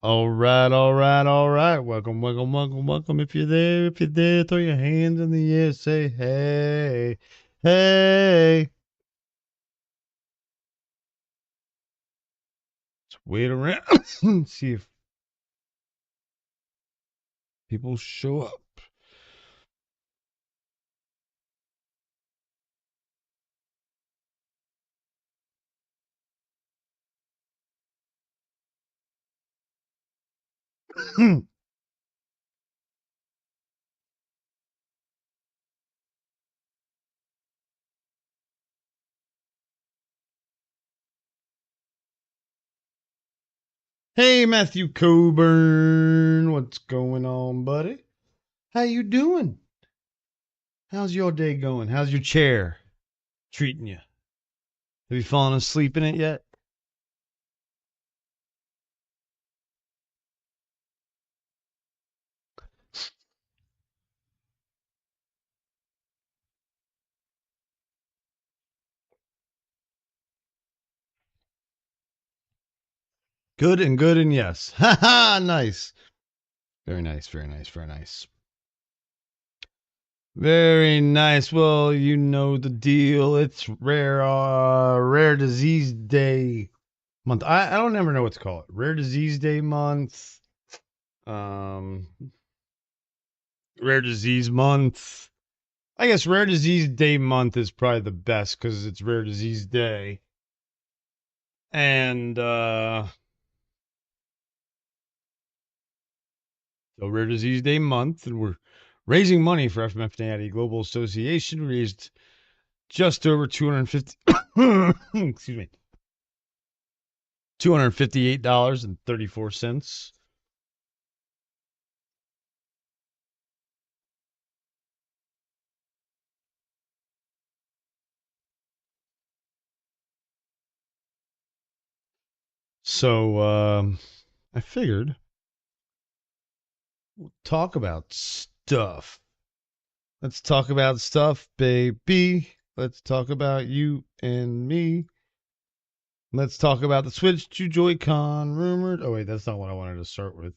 All right, all right, all right. Welcome, welcome, welcome, welcome. If you're there, throw your hands in the air. Say hey, hey. Let's wait around and see if people show up. Hey, Matthew Coburn, what's going on, buddy? How you doing? How's your day going? How's your chair treating you? Have you fallen asleep in it yet? Good and yes. Ha ha, nice. Very nice, very nice, very nice. Very nice. Well, you know the deal. It's Rare Disease Day month. I don't ever know what to call it. Rare Disease Day month. Um, Rare Disease month. I guess Rare Disease Day month is probably the best because it's Rare Disease Day. And so Rare Disease Day month, and we're raising money for FMFNAD Global Association. We raised just over 250. Excuse me. $258.34. So I figured we'll talk about stuff. Let's talk about stuff, baby. Let's talk about you and me. Let's talk about the Switch to Joy-Con rumored. Oh wait, that's not what I wanted to start with.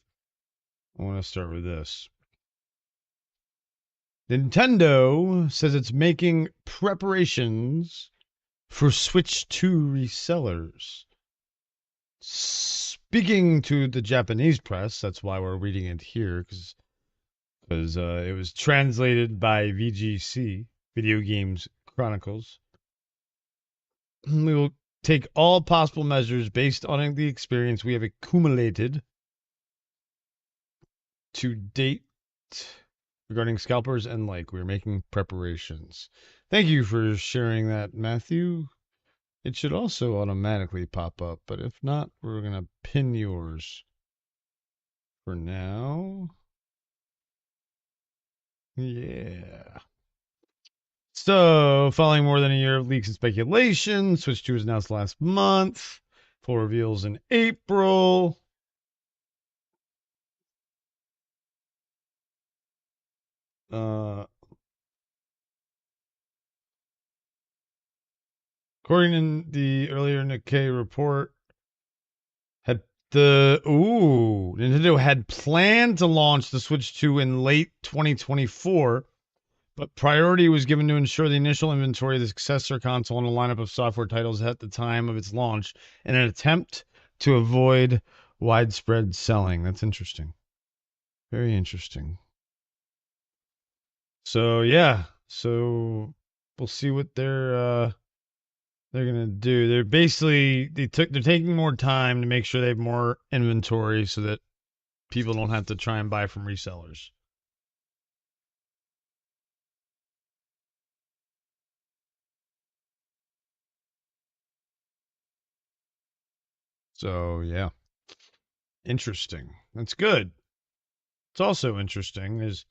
I want to start with this. Nintendo says it's making preparations for Switch 2 resellers. Speaking to the Japanese press, that's why we're reading it here, because it was translated by VGC, Video Games Chronicles. We will take all possible measures based on the experience we have accumulated to date regarding scalpers and like. We're making preparations. Thank you for sharing that, Matthew. It should also automatically pop up, but if not, we're going to pin yours for now. Yeah. So, following more than a year of leaks and speculation, Switch 2 was announced last month. Full reveals in April. According to the earlier Nikkei report, Nintendo had planned to launch the Switch 2 in late 2024, but priority was given to ensure the initial inventory of the successor console and a lineup of software titles at the time of its launch in an attempt to avoid widespread selling. That's interesting. Very interesting. So yeah, so we'll see what they're gonna do. They're taking more time to make sure they have more inventory so that people don't have to try and buy from resellers. So yeah, interesting. That's good. It's also interesting is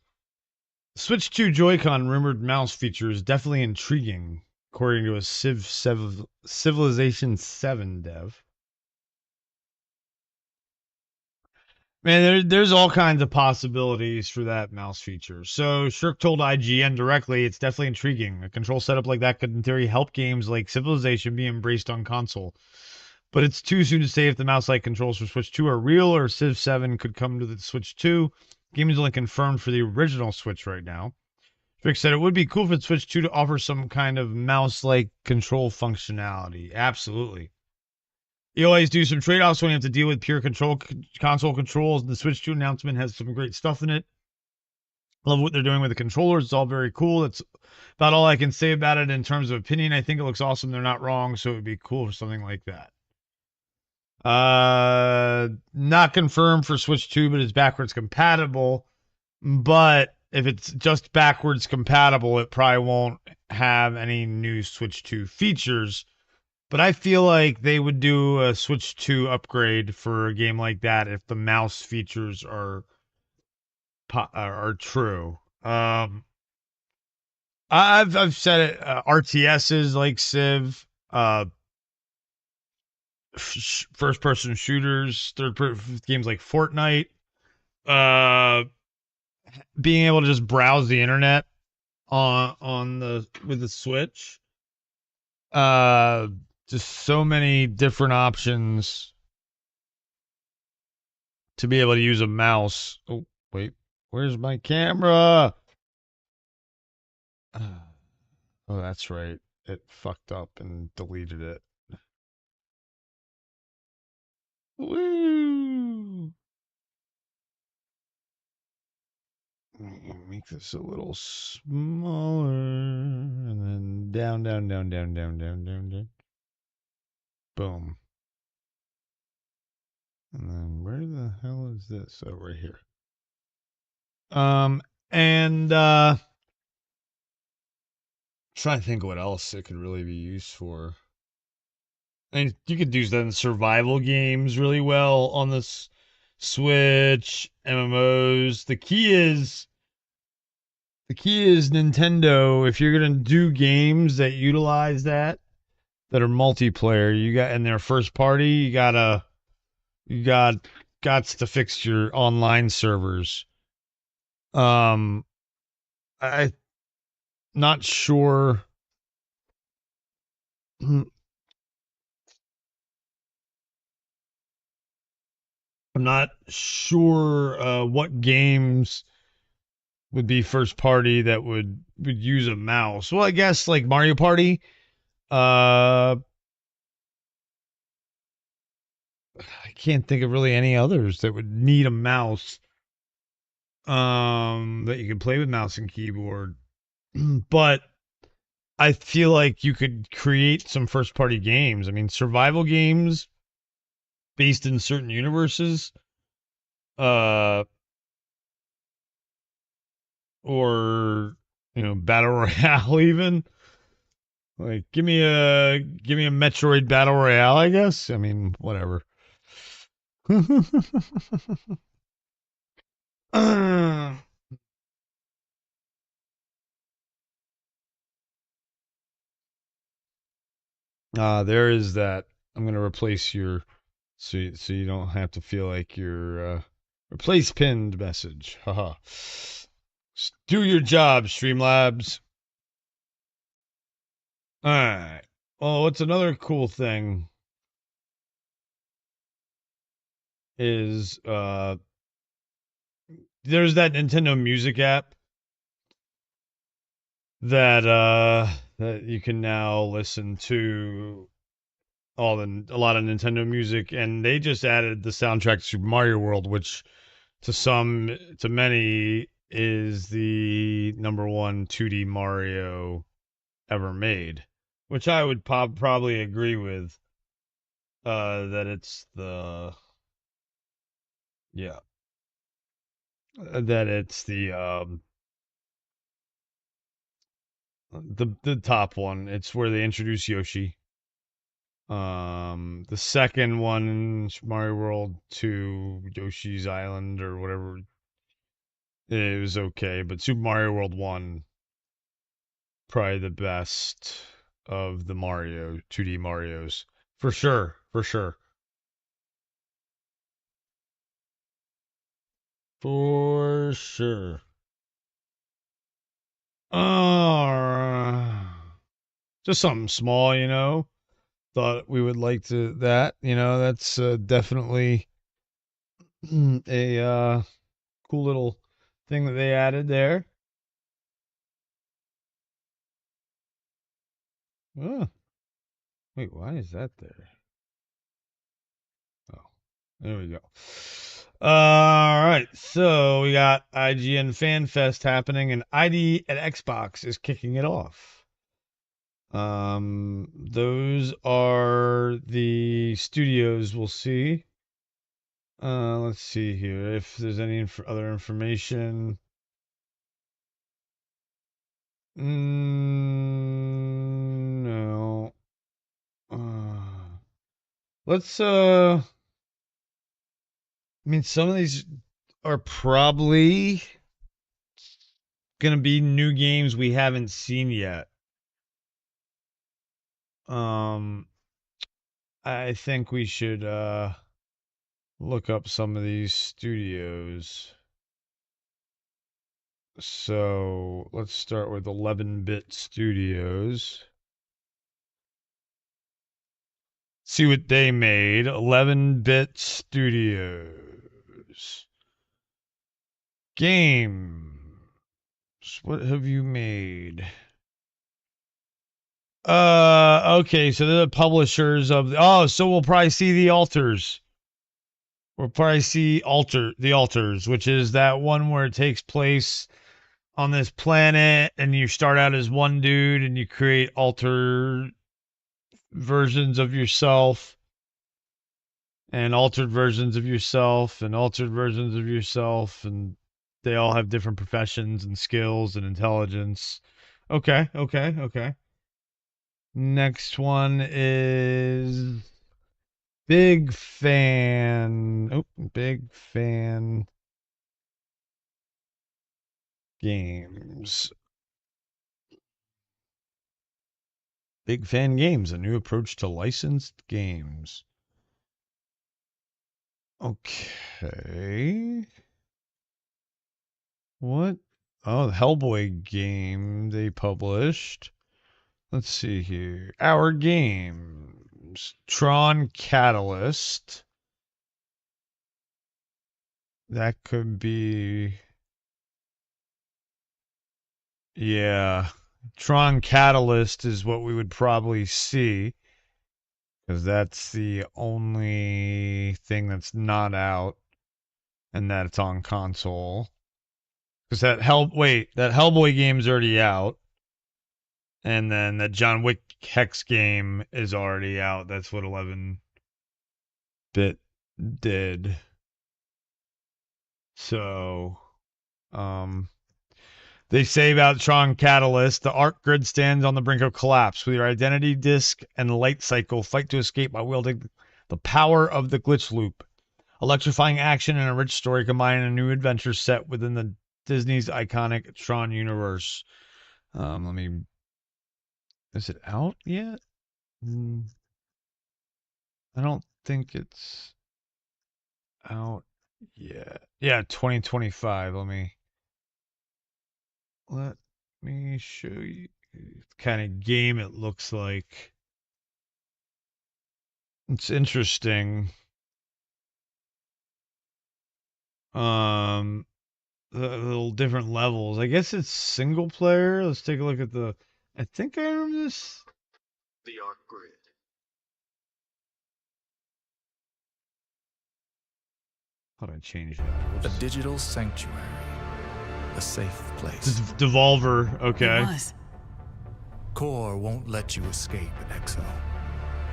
Switch 2 Joy-Con rumored mouse feature is definitely intriguing, according to a Civilization 7 dev. Man, there's all kinds of possibilities for that mouse feature. So Shirk told IGN directly, it's definitely intriguing. A control setup like that could, in theory, help games like Civilization be embraced on console. But it's too soon to say if the mouse-like controls for Switch 2 are real or Civ 7 could come to the Switch 2. Game is only confirmed for the original Switch right now. Vic said it would be cool for the Switch 2 to offer some kind of mouse-like control functionality. Absolutely. You always do some trade-offs when you have to deal with pure control console controls. The Switch 2 announcement has some great stuff in it. Love what they're doing with the controllers. It's all very cool. That's about all I can say about it in terms of opinion. I think it looks awesome. They're not wrong, so it would be cool for something like that. Not confirmed for Switch 2, but it's backwards compatible. But if it's just backwards compatible, it probably won't have any new Switch 2 features. But I feel like they would do a Switch 2 upgrade for a game like that if the mouse features are true. I've said it. RTSs like Civ, first person shooters, games like Fortnite, uh, being able to just browse the internet on the with the Switch. Uh, just so many different options to be able to use a mouse. Oh, wait, where's my camera? Oh, that's right. It fucked up and deleted it. Woo! Make this a little smaller. And then down, down, down, down, down, down, down, down. Boom. And then where the hell is this? Oh, right here. Um, and trying to think what else it could really be used for. I mean, you could use that in survival games really well on this Switch, MMOs. The key is Nintendo. If you're gonna do games that utilize that are multiplayer, you got in their first party, you got to fix your online servers. Um, I'm not sure. I'm not sure what games would be first party that would use a mouse. Well, I guess like Mario Party. Uh, I can't think of really any others that would need a mouse. That you can play with mouse and keyboard. But I feel like you could create some first party games. I mean, survival games based in certain universes, uh, or battle royale even. Like, give me a Metroid battle royale. I guess. I mean, whatever. There is that. I'm gonna replace your so you don't have to feel like you're replace pinned message. Haha. Do your job, Streamlabs. All right. Well, what's another cool thing is there's that Nintendo Music app that you can now listen to a lot of Nintendo music, and they just added the soundtrack to Super Mario World, which to many is the number one 2D Mario ever made, which I would probably agree with. That it's the yeah, that it's the top one. It's where they introduce Yoshi. The second one, Mario World 2, Yoshi's Island or whatever, it was okay, but Super Mario World 1, probably the best of the Mario 2D Marios. For sure, for sure. For sure. Just something small, you know. Thought we would like to that, you know. That's definitely a cool little thing that they added there. Oh, wait, why is that there? Oh, there we go. All right, so we got IGN Fan Fest happening, and ID at Xbox is kicking it off. Those are the studios we'll see. Let's see here if there's any other information. No. Let's I mean, some of these are probably gonna be new games we haven't seen yet. Um, I think we should look up some of these studios. So let's start with 11-bit studios. See what they made. 11-bit studios. Games. What have you made? Okay, so they're the publishers of so we'll probably see the Alters. We'll probably see the Alters, which is that one where it takes place on this planet and you start out as one dude and you create alter versions of yourself and altered versions of yourself and altered versions of yourself, and they all have different professions and skills and intelligence. Okay. Next one is Big Fan. Oh, Big Fan Games. Big Fan Games, a new approach to licensed games. Okay. What? Oh, the Hellboy game they published. Let's see here. Our Games. Tron Catalyst. That could be... Yeah. Tron Catalyst is what we would probably see. Because that's the only thing that's not out. And that it's on console. Because that Hellboy game's already out. And then the John Wick Hex game is already out. That's what 11-bit did. So, they say about Tron Catalyst, the art grid stands on the brink of collapse. With your identity disk and light cycle, fight to escape by wielding the power of the glitch loop. Electrifying action and a rich story combining a new adventure set within the Disney's iconic Tron universe. Is it out yet? I don't think it's out yet. Yeah, 2025. Let me show you the kind of game it looks like. It's interesting. The little different levels. I guess it's single player. Let's take a look at the... I think I remember this. The art grid. How do I change that? A digital sanctuary. A safe place. Devolver, okay. It was. Core won't let you escape, Exo.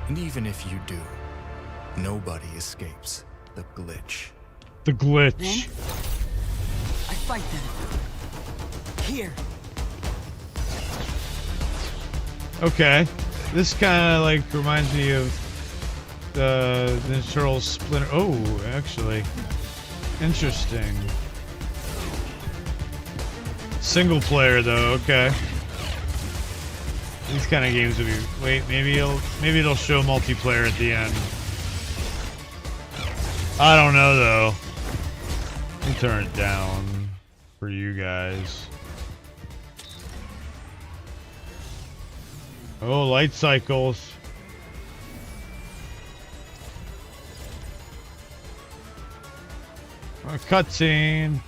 And even if you do, nobody escapes the glitch. The glitch. Then, I fight them. Here. Okay. This kind of like reminds me of the Turtles Splinter. Oh, actually. Interesting. Single player though, okay. These kind of games would be... Wait, maybe it'll show multiplayer at the end. I don't know though. can turn it down for you guys. Oh, light cycles. A cutscene.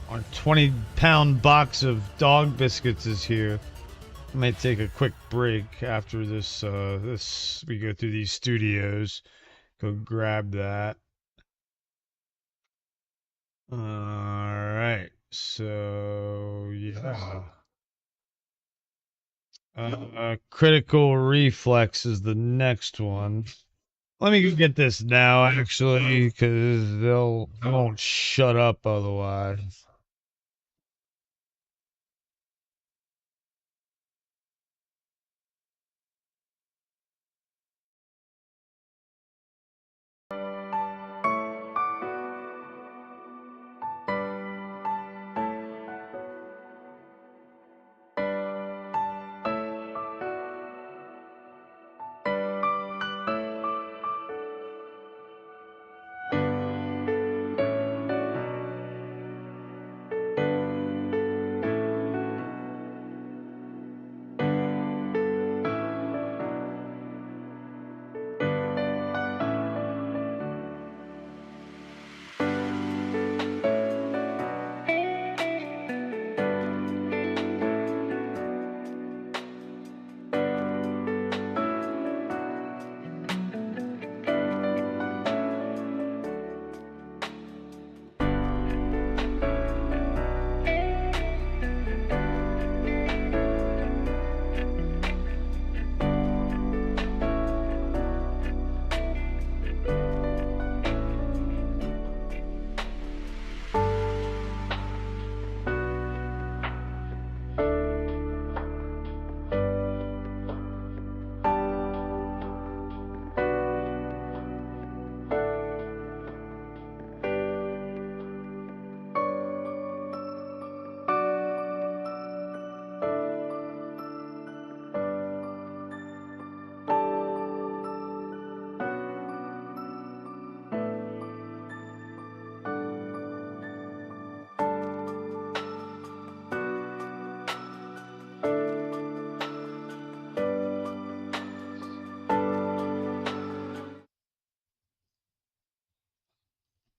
Our 20-pound box of dog biscuits is here. I might take a quick break after this. We go through these studios. Go grab that. All right. So yeah. Critical reflex is the next one. Let me go get this now, actually, because they won't shut up otherwise.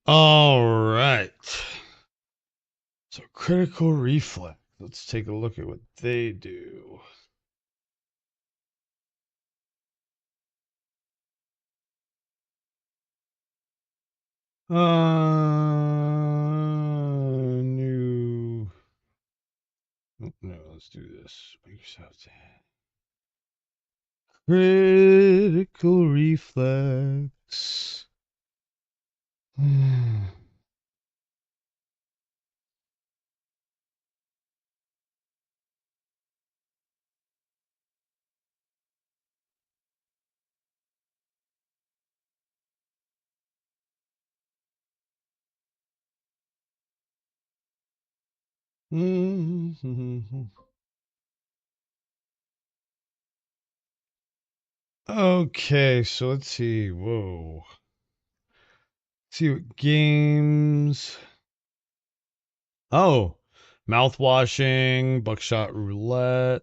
All right. So critical reflex. Let's take a look at what they do. New. Oh, no, let's do this. Microsoft. Critical reflex. Okay, so let's see. Whoa. Let's see what games. Oh, mouthwashing, buckshot roulette.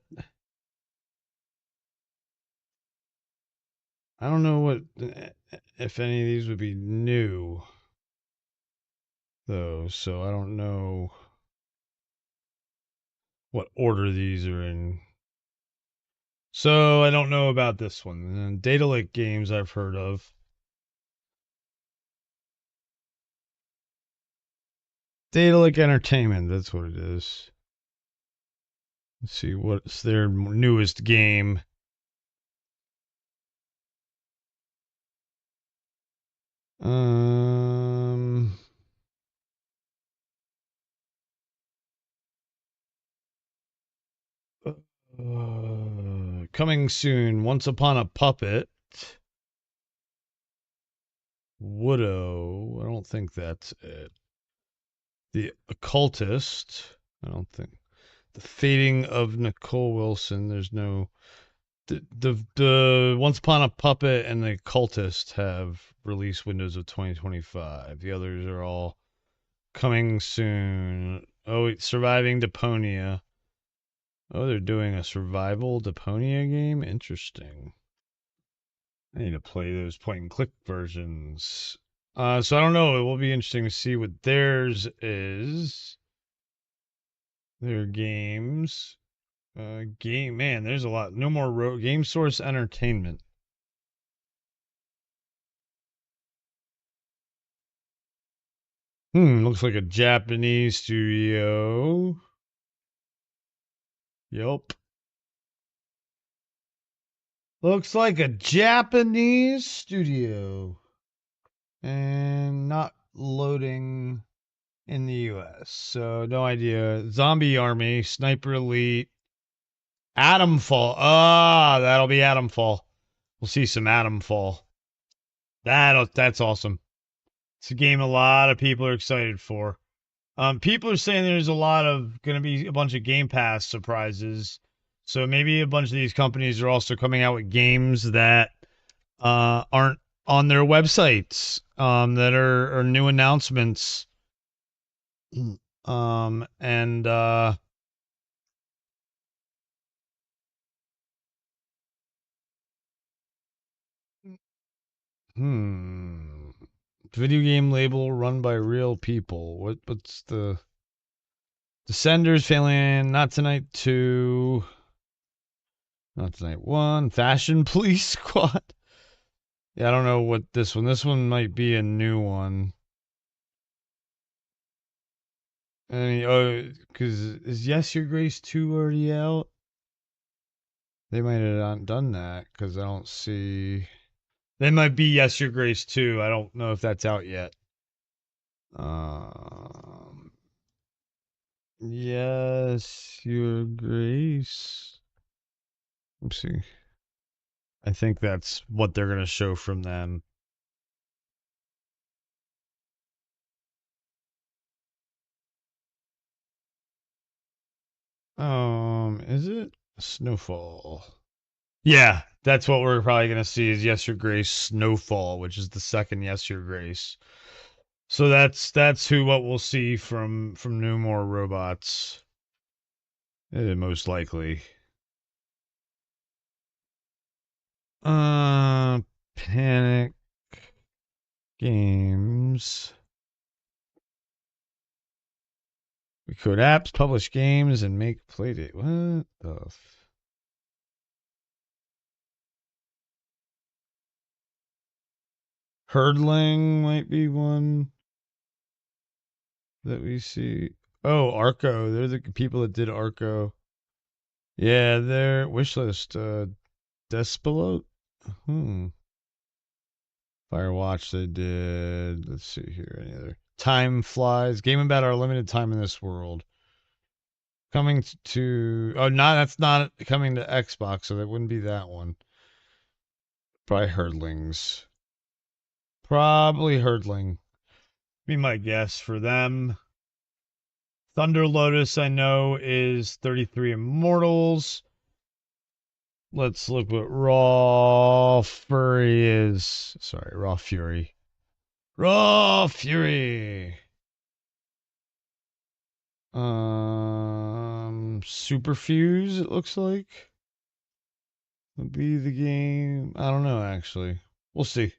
I don't know what if any of these would be new though, so I don't know what order these are in. So I don't know about this one. And Data Lake Games I've heard of. Data Lake Entertainment, that's what it is. Let's see what's their newest game. Um Coming soon, Once Upon a Puppet. Woodo. I don't think that's it. The Occultist. I don't think. The Fading of Nicole Wilson. There's no the Once Upon a Puppet and the Cultist have release windows of 2025. The others are all coming soon. Oh, Surviving Deponia. Oh, they're doing a survival Deponia game? Interesting. I need to play those point and click versions. So I don't know. It will be interesting to see what theirs is. Their games. Man, there's a lot. No more Game Source Entertainment. Looks like a Japanese studio. Yup. Looks like a Japanese studio. And not loading in the US. So no idea. Zombie Army, Sniper Elite, Atomfall. That'll be Atomfall. We'll see some Atomfall. That's awesome. It's a game a lot of people are excited for. People are saying there's gonna be a bunch of Game Pass surprises. So maybe a bunch of these companies are also coming out with games that aren't on their websites. That are new announcements. And video game label run by real people. What's the Descenders failing? Not Tonight 2. Not Tonight 1. Fashion Police Squad. Yeah, I don't know what this one. This one might be a new one. Because is Yes Your Grace 2 already out? They might have not done that because I don't see. They might be Yes Your Grace 2. I don't know if that's out yet. Yes, Your Grace. Let's see. I think that's what they're gonna show from them. Is it Snowfall? Yeah, that's what we're probably gonna see is Yes Your Grace Snowfall, which is the second Yes Your Grace. So that's what we'll see from No More Robots. Most likely. Panic Games. We code apps, publish games, and make playdate. What the Herdling might be one that we see. Oh, Arco. They're the people that did Arco. Yeah, their wishlist. Despelot? Firewatch they did. Let's see here. Any other? Time Flies. Game about our limited time in this world. Coming to. Oh, that's not coming to Xbox, so that wouldn't be that one. Probably Herdlings. Probably Herdling. Be my guess for them. Thunder Lotus, I know, is 33 Immortals. Let's look what Raw Fury is. Sorry, Raw Fury. Raw Fury. Superfuse, it looks like. Would be the game. I don't know, actually. We'll see.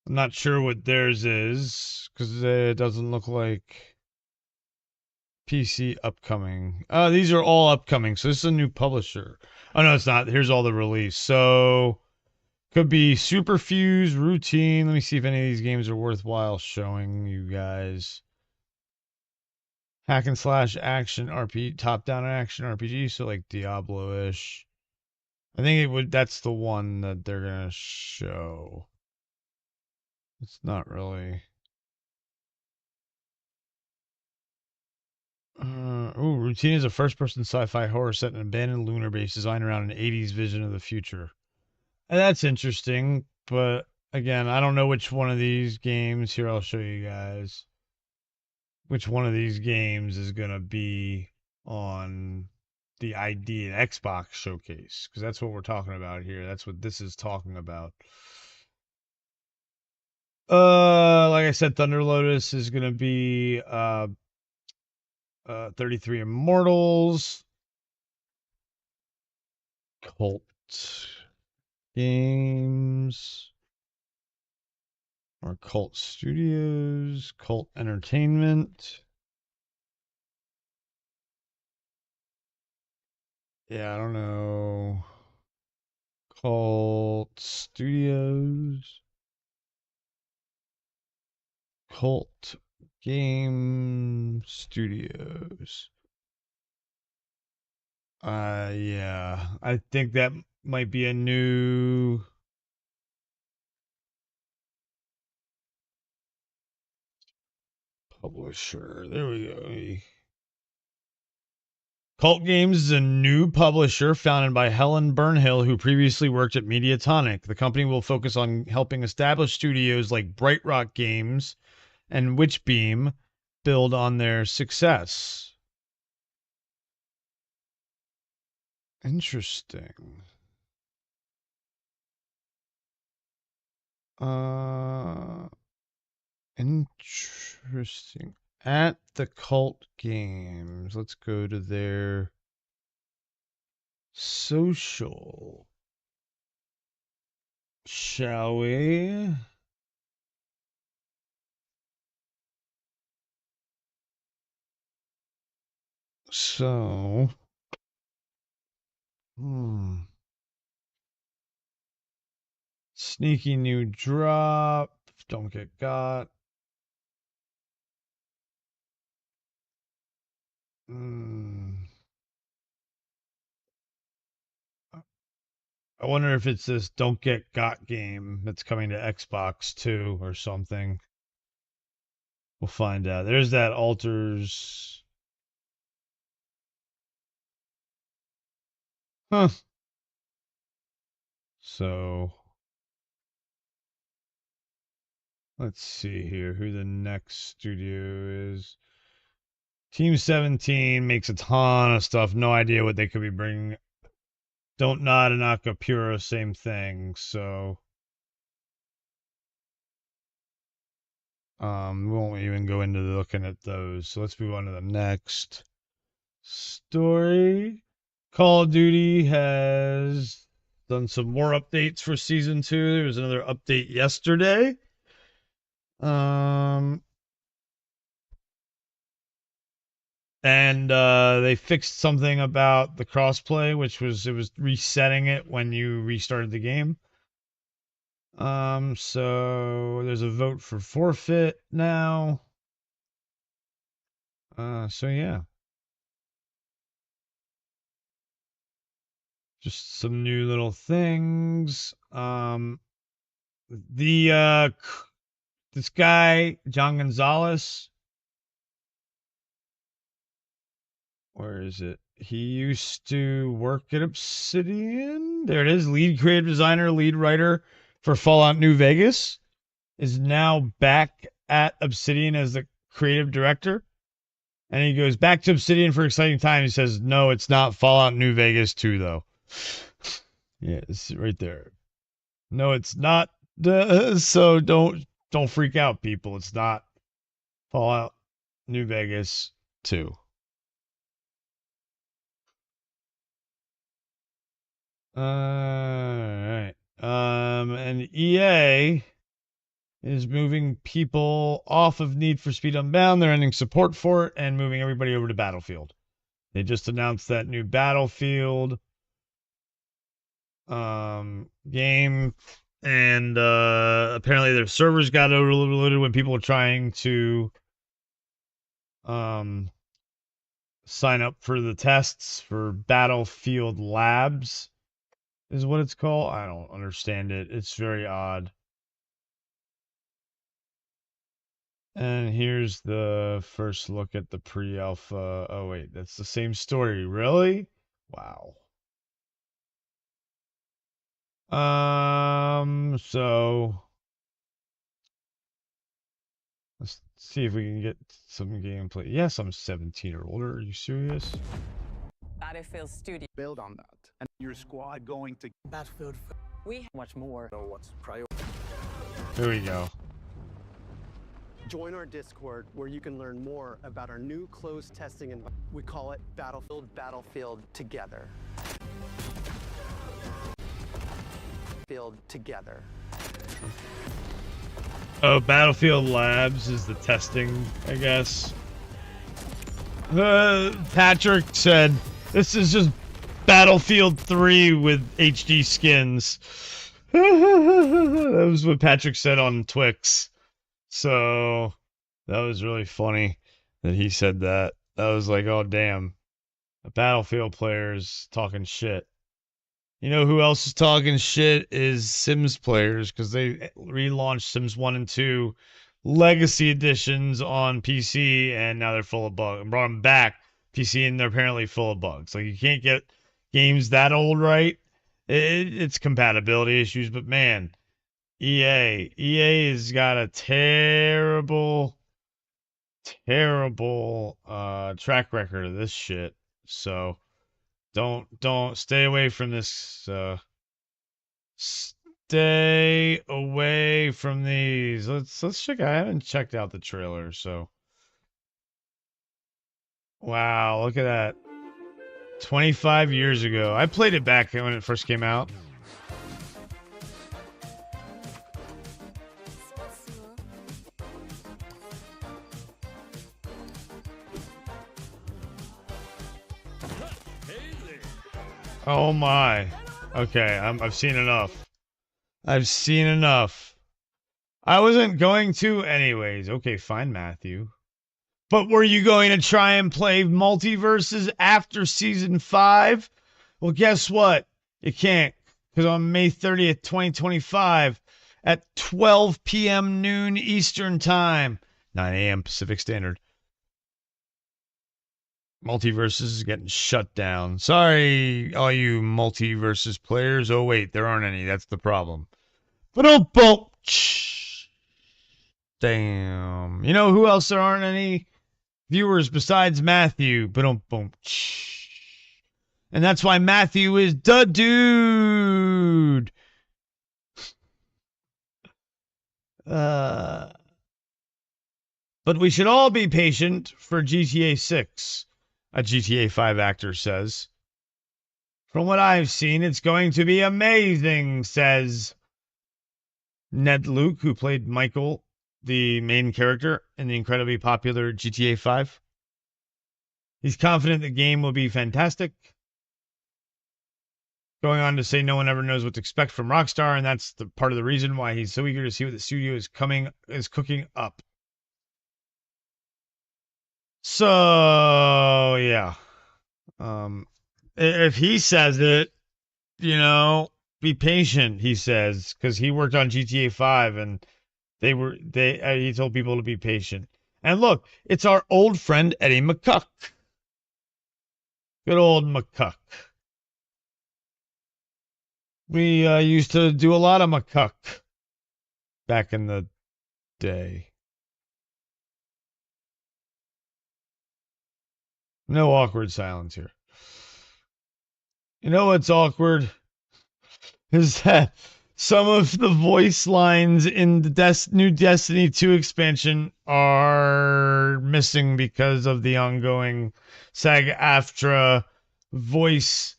I'm not sure what theirs is, because it doesn't look like PC upcoming. These are all upcoming, so this is a new publisher. Oh, no, it's not. Here's all the release. So, could be Superfuse, Routine. Let me see if any of these games are worthwhile showing you guys. Hack and slash action RPG, top-down action RPG, so like Diablo-ish. I think that's the one that they're gonna show. It's not really. Routine is a first-person sci-fi horror set in an abandoned lunar base designed around an 80s vision of the future. And that's interesting, but again, I don't know which one of these games. Here, I'll show you guys. Which one of these games is going to be on the ID and Xbox showcase, because that's what we're talking about here. That's what this is talking about. Like I said, Thunder Lotus is gonna be 33 Immortals, Cult Games, or Cult Studios, Cult Entertainment. Yeah, I don't know. Cult Studios, Cult Game Studios. Yeah, I think that might be a new publisher. There we go. Cult Games is a new publisher founded by Helen Burnhill, who previously worked at Mediatonic. The company will focus on helping established studios like Bright Rock Games and Witchbeam build on their success. Interesting. Interesting. At the Cult Games, let's go to their social. Shall we? So, sneaky new drop. Don't get got. I wonder if it's this don't get got game that's coming to Xbox too or something. We'll find out. There's that alters. Huh. So let's see here who the next studio is. Team 17 makes a ton of stuff. No idea what they could be bringing. Don't Nod and Acapura, same thing. So, we won't even go into looking at those. So let's move on to the next story. Call of Duty has done some more updates for season 2. There was another update yesterday. And they fixed something about the crossplay, which was it was resetting it when you restarted the game. So there's a vote for forfeit now. So yeah, just some new little things. This guy John Gonzalez, where is it? He used to work at Obsidian. There it is. Lead creative designer, lead writer for Fallout New Vegas, is now back at Obsidian as the creative director. And he goes back to Obsidian for exciting time. He says, no, it's not Fallout New Vegas 2, though. Yeah, it's right there. No, it's not. So don't freak out, people. It's not Fallout New Vegas 2. All right. And EA is moving people off of Need for Speed Unbound. They're ending support for it and moving everybody over to Battlefield. They just announced that new Battlefield game, and apparently their servers got overloaded when people were trying to sign up for the tests for Battlefield Labs is what it's called. I don't understand it. It's very odd. And here's the first look at the pre-alpha. Oh wait, that's the same story. Really? Wow. So let's see if we can get some gameplay. Yes, I'm 17 or older. Are you serious? Battlefield Studio. Build on that. And your squad going to Battlefield. We much more. know what's priority. Here we go. Join our Discord where you can learn more about our new closed testing environment. We call it Battlefield Together. Field Together. Oh, Battlefield Labs is the testing, I guess. Patrick said, this is just Battlefield 3 with HD skins. That was what Patrick said on Twix. So, that was really funny that he said that. I was like, oh, damn. The Battlefield players talking shit. You know who else is talking shit is Sims players, because they relaunched Sims 1 and 2 Legacy Editions on PC, and now they're full of bugs. And brought them back PC, and they're apparently full of bugs. Like, you can't get games that old right. It's compatibility issues, but man, EA has got a terrible track record of this shit. So don't stay away from this. Stay away from these. Let's check. I haven't checked out the trailer, so wow, look at that. 25 years ago. I played it back when it first came out. Oh my. Okay, I've seen enough. I've seen enough. I wasn't going to anyways. Okay, fine, Matthew. But were you going to try and play Multiverses after Season 5? Well, guess what? You can't. Because on May 30th, 2025, at 12 p.m. noon Eastern Time, 9 a.m. Pacific Standard, Multiverses is getting shut down. Sorry, all you Multiverses players. Oh, wait, there aren't any. That's the problem. But oh, boom. Damn. You know who else there aren't any viewers besides Matthew? But oh, boom. And that's why Matthew is the dude. But we should all be patient for GTA 6. A GTA 5 actor says. From what I've seen, it's going to be amazing, says Ned Luke, who played Michael, the main character in the incredibly popular GTA 5. He's confident the game will be fantastic. Going on to say no one ever knows what to expect from Rockstar, and that's the part of the reason why he's so eager to see what the studio is cooking up. So yeah, if he says it, be patient. He says because he worked on GTA 5 and he told people to be patient. And look, it's our old friend Eddie McCuck. Good old McCuck. We used to do a lot of McCuck back in the day. No awkward silence here. You know what's awkward? Is that some of the voice lines in the new Destiny 2 expansion are missing because of the ongoing SAG-AFTRA voice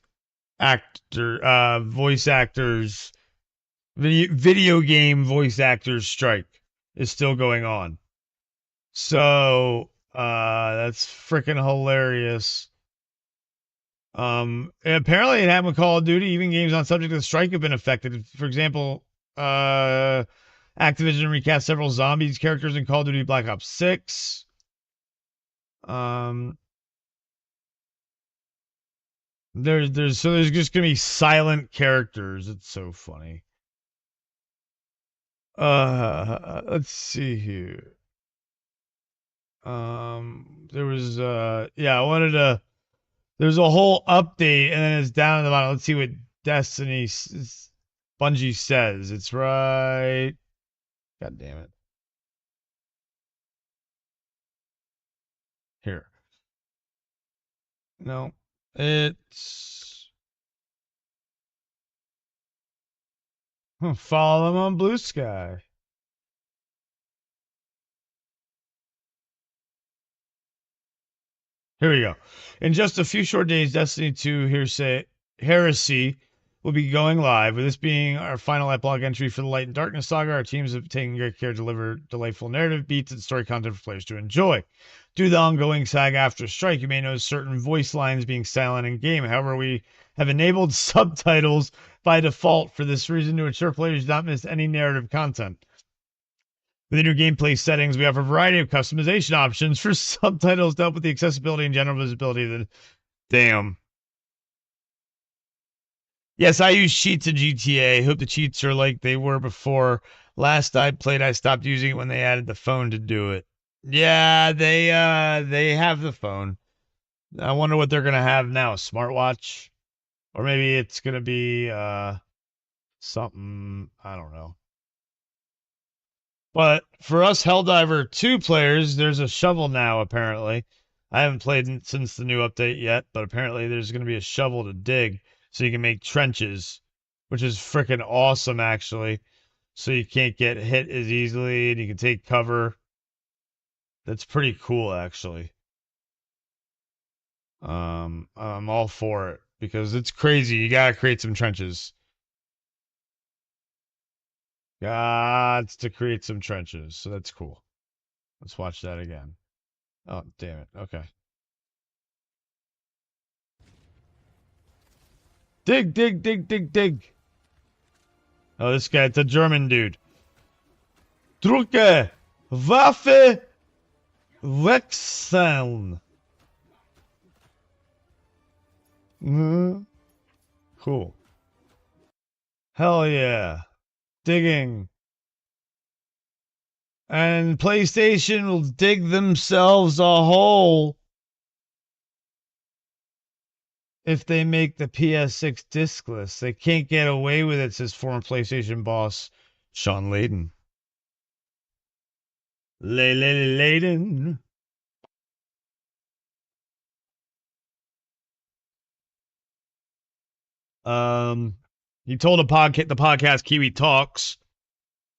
actors, video game voice actors strike is still going on. So that's freaking hilarious. Apparently it happened with Call of Duty. Even games on subject of the strike have been affected. For example, Activision recast several zombies characters in Call of Duty Black Ops 6. There's just gonna be silent characters. It's so funny. Let's see here. There was I wanted to. There's a whole update, and then it's down at the bottom. Let's see what Destiny Bungie says. It's right. God damn it. Here. No. It's follow them on Blue Sky. Here we go. In just a few short days, Destiny 2 Heresy will be going live. With this being our final epilogue entry for the Light and Darkness saga, our teams have taken great care to deliver delightful narrative beats and story content for players to enjoy. Due to the ongoing saga after Strike, you may notice certain voice lines being silent in game. However, we have enabled subtitles by default for this reason to ensure players do not miss any narrative content. Within your gameplay settings, we offer a variety of customization options for subtitles to help with the accessibility and general visibility. Damn. Yes, I use cheats in GTA. Hope the cheats are like they were before. Last I played, I stopped using it when they added the phone to do it. Yeah, they have the phone. I wonder what they're gonna have now. A smartwatch, or maybe it's gonna be something, I don't know. But for us Helldiver 2 players, there's a shovel now, apparently. I haven't played since the new update yet, but apparently there's going to be a shovel to dig so you can make trenches, which is freaking awesome, actually. So you can't get hit as easily and you can take cover. That's pretty cool, actually. I'm all for it because it's crazy. You gotta create some trenches. Gots to create some trenches. So that's cool. Let's watch that again. Oh, damn it. Okay. Dig, dig, dig, dig, dig. Oh, this guy, it's a German dude. Drücke Waffe wechseln. Cool. Hell yeah. Digging. And PlayStation will dig themselves a hole if they make the PS6 discless. They can't get away with it, says former PlayStation boss Sean Layden. Layden. He told the podcast Kiwi Talks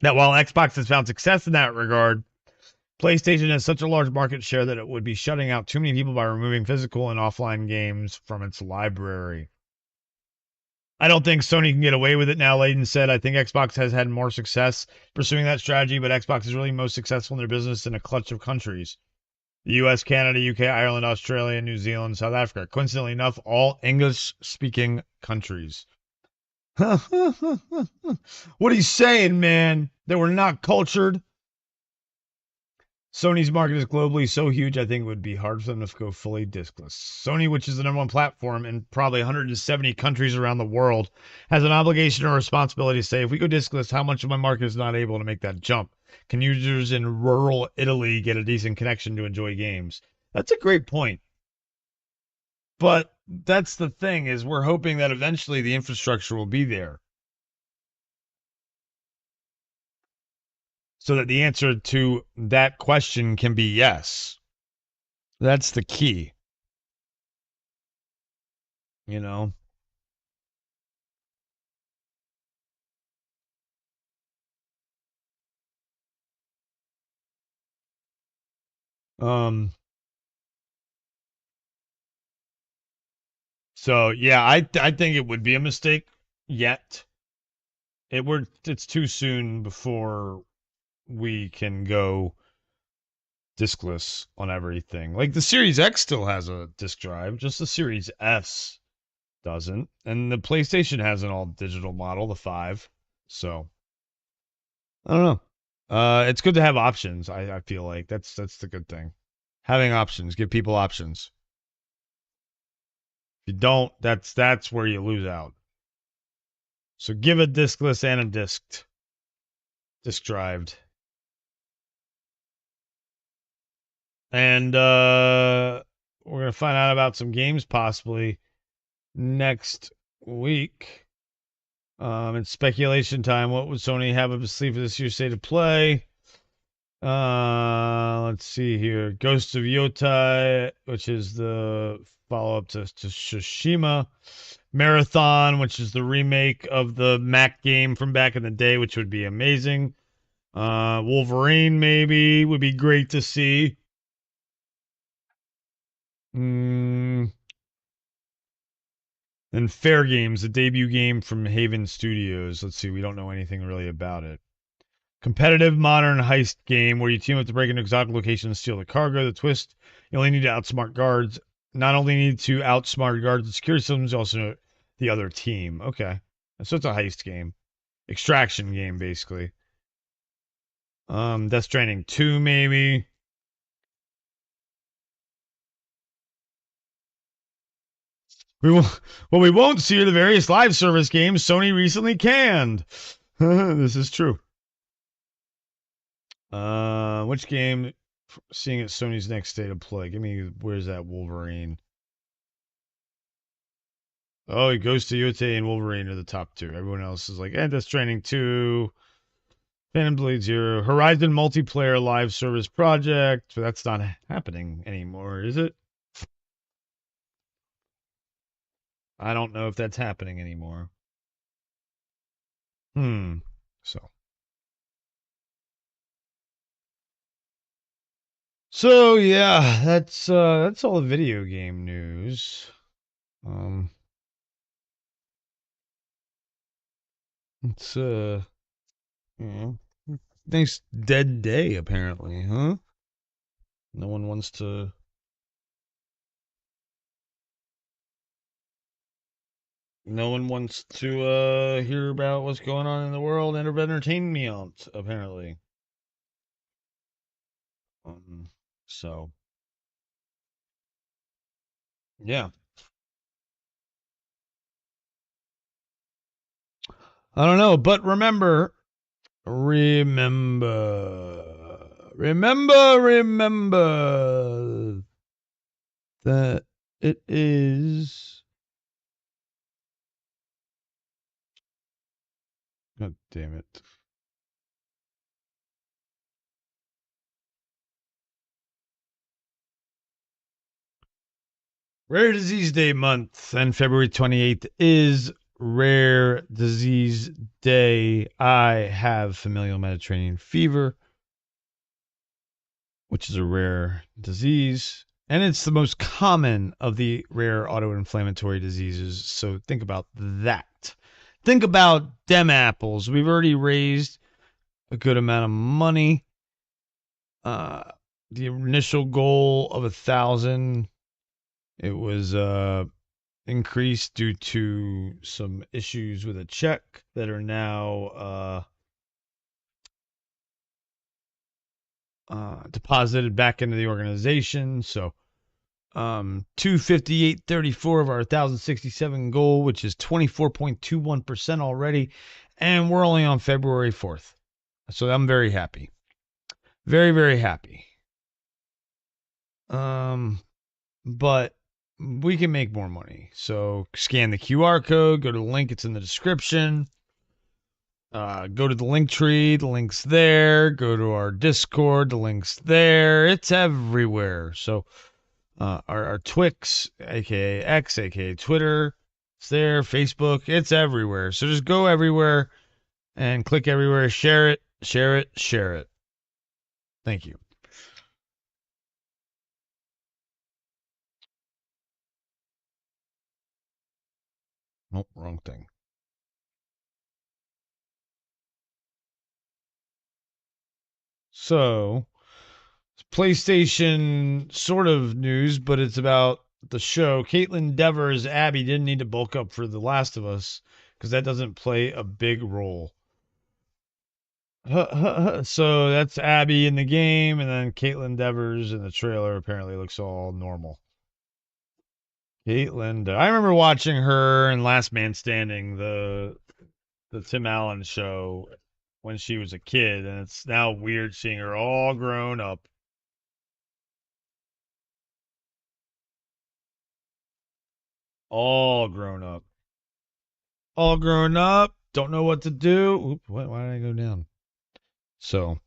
that while Xbox has found success in that regard, PlayStation has such a large market share that it would be shutting out too many people by removing physical and offline games from its library. I don't think Sony can get away with it now, Layden said. I think Xbox has had more success pursuing that strategy, but Xbox is really most successful in their business in a clutch of countries. The US, Canada, UK, Ireland, Australia, New Zealand, South Africa. Coincidentally enough, all English-speaking countries. What he's saying, man, that we're not cultured. Sony's market is globally so huge, I think it would be hard for them to go fully discless. Sony, which is the #1 platform in probably 170 countries around the world, has an obligation or responsibility to say, if we go discless, how much of my market is not able to make that jump? Can users in rural Italy get a decent connection to enjoy games? That's a great point. But that's the thing, is we're hoping that eventually the infrastructure will be there. So that the answer to that question can be yes. That's the key. You know? So yeah, I think it would be a mistake yet. It's too soon before we can go diskless on everything. Like the Series X still has a disk drive, just the Series S doesn't. And the PlayStation has an all digital model, the 5. So I don't know. It's good to have options. I feel like that's the good thing. Having options, give people options. If you don't, that's where you lose out. So give a diskless and a disk drived. And we're gonna find out about some games possibly next week. It's speculation time. What would Sony have up its sleeve for this year's State of Play? Let's see here. Ghosts of Yotai, which is the follow-up to Tsushima. Marathon, which is the remake of the Mac game from back in the day, which would be amazing. Wolverine, maybe, would be great to see. And Fair Games, the debut game from Haven Studios. Let's see, we don't know anything really about it. Competitive modern heist game where you team up to break into exotic locations and steal the cargo. The twist, you only need to outsmart guards. Not only need to outsmart guards and security systems, you also the other team. Okay. So it's a heist game. Extraction game, basically. Death Stranding 2, maybe. What we won't see are the various live service games Sony recently canned. This is true. Which game? Seeing it Sony's next state of play. Give me where's that Wolverine? Oh, he goes to Yote and Wolverine are the top two. Everyone else is like, Death Stranding 2, Phantom Blade 0, Horizon multiplayer live service project. But that's not happening anymore, is it? I don't know if that's happening anymore. So. So yeah, that's all the video game news. It's nice dead day apparently, huh? No one wants to hear about what's going on in the world and of entertainment apparently. So yeah. I don't know, but remember that it is. God damn it. Rare Disease Day month, and February 28th is Rare Disease Day. I have familial Mediterranean fever, which is a rare disease, and it's the most common of the rare autoinflammatory diseases. So think about that. Think about dem apples. We've already raised a good amount of money. The initial goal of 1,000, it was increased due to some issues with a check that are now deposited back into the organization. So 258.34 of our 1,067 goal, which is 24.21% already, and we're only on February 4th. So I'm very happy. Very, very happy. But we can make more money. So scan the QR code, go to the link, it's in the description. Go to the link tree, the link's there. Go to our Discord, the link's there. It's everywhere. So our Twix, aka X, aka Twitter, it's there. Facebook, it's everywhere. So just go everywhere and click everywhere. Share it, share it, share it. Thank you. Nope, wrong thing. So, PlayStation sort of news, but it's about the show. Caitlin Devers, Abby, didn't need to bulk up for The Last of Us because that doesn't play a big role. So that's Abby in the game, and then Caitlin Devers in the trailer apparently looks all normal. Caitlin, I remember watching her in Last Man Standing, the Tim Allen show, when she was a kid, and it's now weird seeing her all grown up. All grown up. All grown up. Don't know what to do. Oop, why did I go down? So,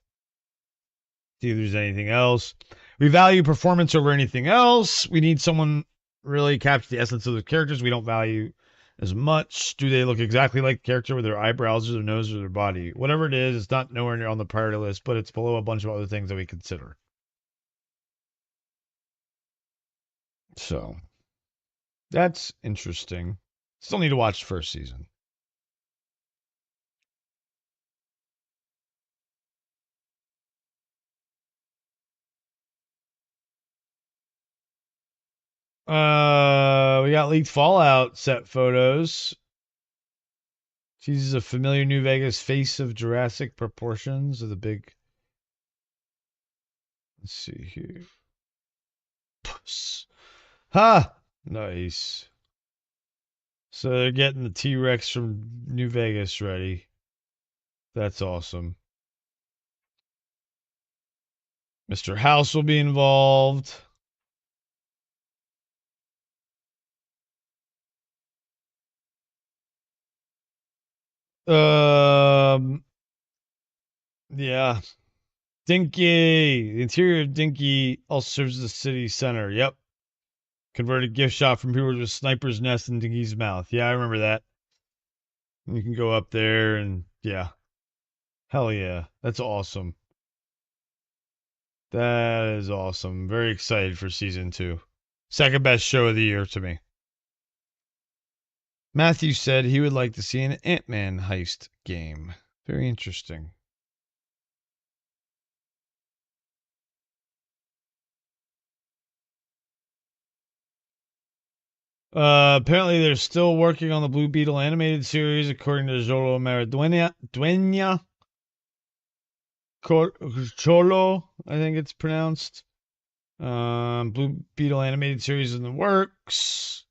See if there's anything else. We value performance over anything else. We need someone really capture the essence of the characters we don't value as much. Do they look exactly like the character with their eyebrows or their nose or their body? Whatever it is, it's not nowhere near on the priority list, but it's below a bunch of other things that we consider. So that's interesting. Still need to watch first season. We got leaked Fallout set photos. She's a familiar New Vegas face of Jurassic proportions of the big. Let's see here. Puss. Ha! Nice. So they're getting the T-Rex from New Vegas ready. That's awesome. Mr. House will be involved. Yeah. Dinky. The interior of Dinky also serves as the city center. Yep. Converted gift shop from people with a sniper's nest in Dinky's mouth. Yeah, I remember that. You can go up there and yeah. Hell yeah. That's awesome. That is awesome. Very excited for season 2. Second best show of the year to me. Matthew said he would like to see an Ant-Man heist game. Very interesting. Apparently they're still working on the Blue Beetle animated series, according to Jolo Dueña Cholo, I think it's pronounced. Blue Beetle animated series in the works.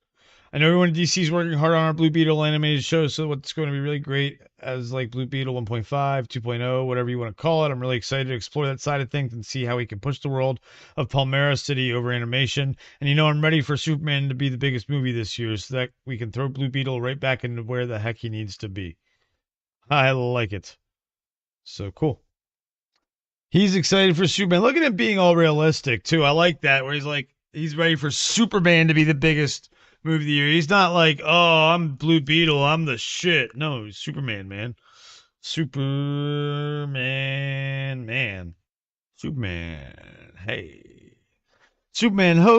I know everyone at DC is working hard on our Blue Beetle animated show, so what's going to be really great as like Blue Beetle 1.5, 2.0, whatever you want to call it. I'm really excited to explore that side of things and see how we can push the world of Palmera City over animation. And I'm ready for Superman to be the biggest movie this year so that we can throw Blue Beetle right back into where the heck he needs to be. I like it. So cool. He's excited for Superman. Look at him being all realistic too. I like that where he's like he's ready for Superman to be the biggest movie of the year. He's not like, oh, I'm Blue Beetle, I'm the shit. No, he's Superman, man. Superman, man. Superman. Hey. Superman, ho!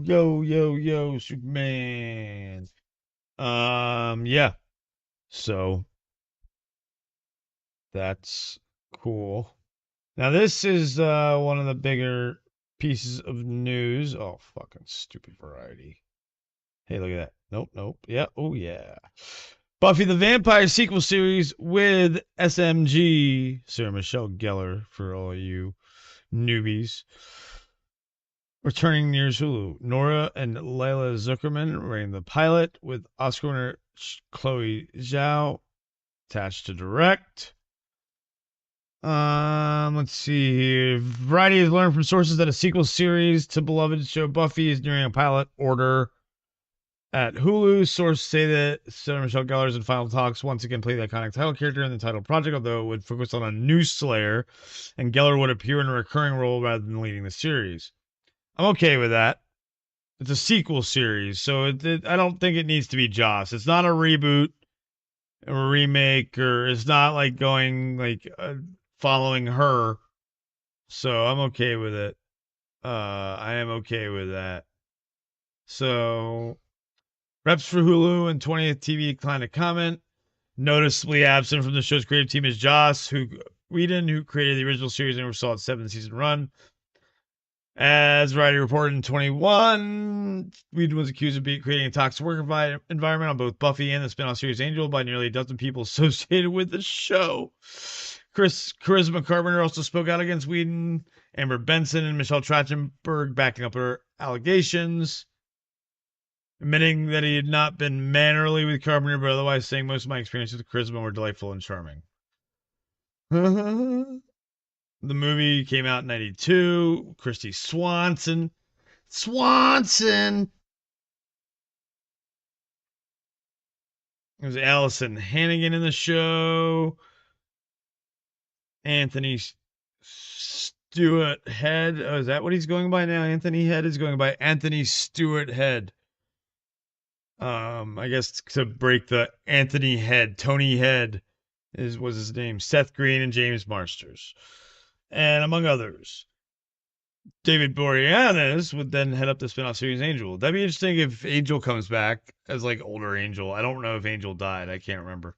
Yo, yo, yo, Superman. Yeah. So that's cool. Now this is one of the bigger pieces of news. Oh, fucking stupid Variety. Hey, look at that. Nope, nope. Yeah, oh yeah. Buffy the Vampire sequel series with SMG, Sarah Michelle Gellar, for all you newbies. Returning near Hulu. Nora and Layla Zuckerman writing the pilot with Oscar winner Chloe Zhao attached to direct. Let's see here. Variety has learned from sources that a sequel series to beloved show Buffy is nearing a pilot order at Hulu. Sources say that Sarah Michelle Gellar is in final talks once again play the iconic title character in the title project, although it would focus on a new Slayer, and Gellar would appear in a recurring role rather than leading the series. I'm okay with that. It's a sequel series, so I don't think it needs to be Joss. It's not a reboot or a remake, or it's not like going like following her. So I'm okay with it. I am okay with that. So reps for Hulu and 20th TV declined to comment. Noticeably absent from the show's creative team is Joss Whedon, who created the original series and oversaw its 7-season run. As Variety reported in 21, Whedon was accused of creating a toxic work environment on both Buffy and the spin-off series Angel by nearly a dozen people associated with the show. Charisma Carpenter also spoke out against Whedon. Amber Benson and Michelle Trachtenberg backing up her allegations, admitting that he had not been mannerly with Carpenter, but otherwise saying most of my experiences with Charisma were delightful and charming. The movie came out in 92. Christy Swanson. Swanson! There's Allison Hannigan in the show. Anthony Stewart Head. Oh, is that what he's going by now? Anthony Head is going by Anthony Stewart Head. I guess to break the Anthony Head, Tony Head was his name. Seth Green and James Marsters, and among others. David Boreanaz would then head up the spinoff series Angel. That'd be interesting if Angel comes back as like older Angel. I don't know if Angel died. I can't remember.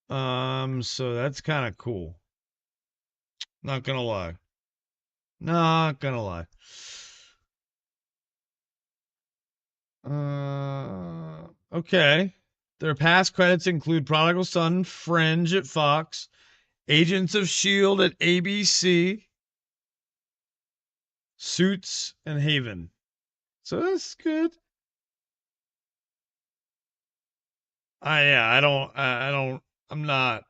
So that's kind of cool. Not gonna lie. Not gonna lie. Okay. Their past credits include Prodigal Son, Fringe at Fox, Agents of S.H.I.E.L.D. at ABC, Suits, and Haven. So that's good. I'm not.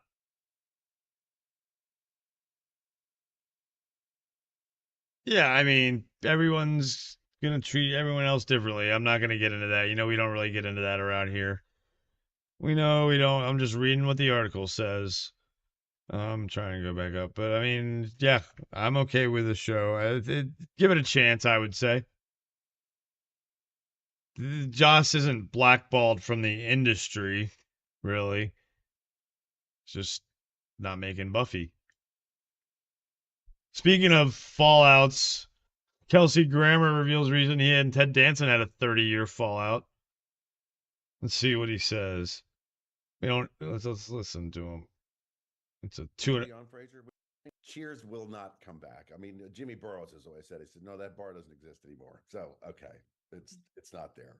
Yeah, I mean, everyone's gonna treat everyone else differently. I'm not gonna get into that. We don't really get into that around here. We know we don't. I'm just reading what the article says. I'm trying to go back up, but I mean, yeah, I'm okay with the show. Give it a chance, I would say. Joss isn't blackballed from the industry, really. It's just not making Buffy. Speaking of fallouts, Kelsey Grammer reveals reason he and Ted Danson had a 30-year fallout. Let's see what he says. Let's listen to him. It's a two. On Frasier, Cheers will not come back. I mean, Jimmy Burrows has always said, he said, no, that bar doesn't exist anymore. So, okay, it's not there.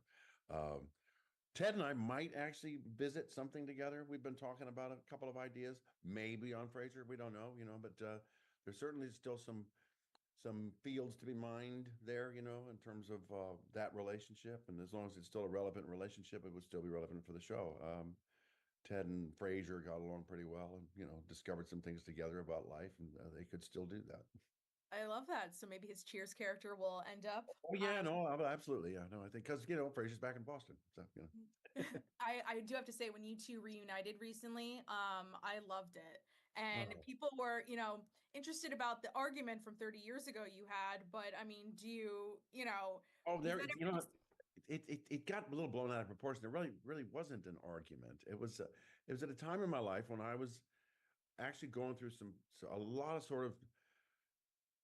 Ted and I might actually visit something together. We've been talking about a couple of ideas, maybe on Frasier. We don't know, but there's certainly still some fields to be mined there, in terms of that relationship. And as long as it's still a relevant relationship, it would still be relevant for the show. Ted and Frasier got along pretty well and, discovered some things together about life, and they could still do that. I love that. So maybe his Cheers character will end up. Oh, yeah, no, absolutely. Yeah, no, I think because, Frasier's back in Boston. So, I do have to say, when you two reunited recently, I loved it. And people were, interested about the argument from 30 years ago you had. But I mean, do you, Oh, there, it got a little blown out of proportion. There really wasn't an argument. It was at a time in my life when I was actually going through a lot of sort of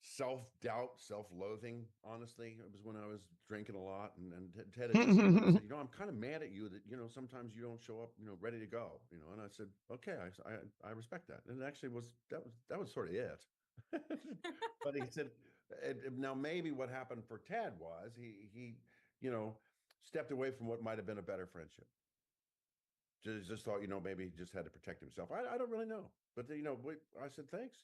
self-doubt, self-loathing. Honestly, it was when I was drinking a lot, and Ted had just said, I'm kind of mad at you that sometimes you don't show up ready to go, and I said, okay, I respect that. And it actually that was sort of it. But he said, now maybe what happened for Ted was he stepped away from what might have been a better friendship. Just thought, maybe he just had to protect himself. I don't really know. But, I said, thanks.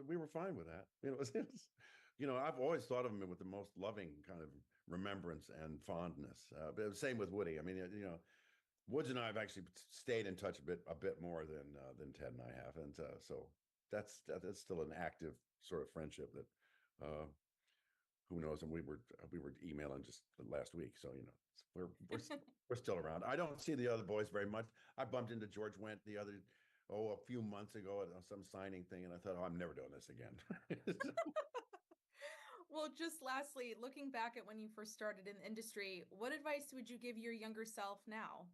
We were fine with that. I've always thought of him with the most loving kind of remembrance and fondness. But same with Woody. I mean, Woods and I have actually stayed in touch a bit more than Ted and I have. And so that's still an active sort of friendship that, who knows? And we were emailing just last week. So, we're still around. I don't see the other boys very much. I bumped into George Wendt a few months ago at some signing thing, and I thought, I'm never doing this again. Well, just lastly, looking back at when you first started in the industry, what advice would you give your younger self now?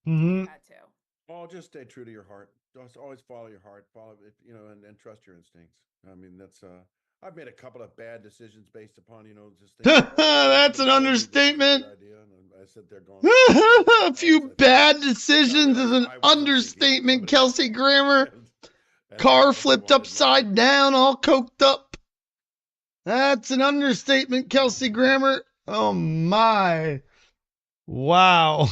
If you had to. Oh, just stay true to your heart. Just always follow your heart. Follow it, and trust your instincts. I mean, that's I've made a couple of bad decisions based upon, just thinking, that's an understatement. Idea, and I sit there going, a few bad decisions is an understatement, Kelsey Grammer. Car flipped upside down, all coked up. That's an understatement, Kelsey Grammer. Oh my. Wow.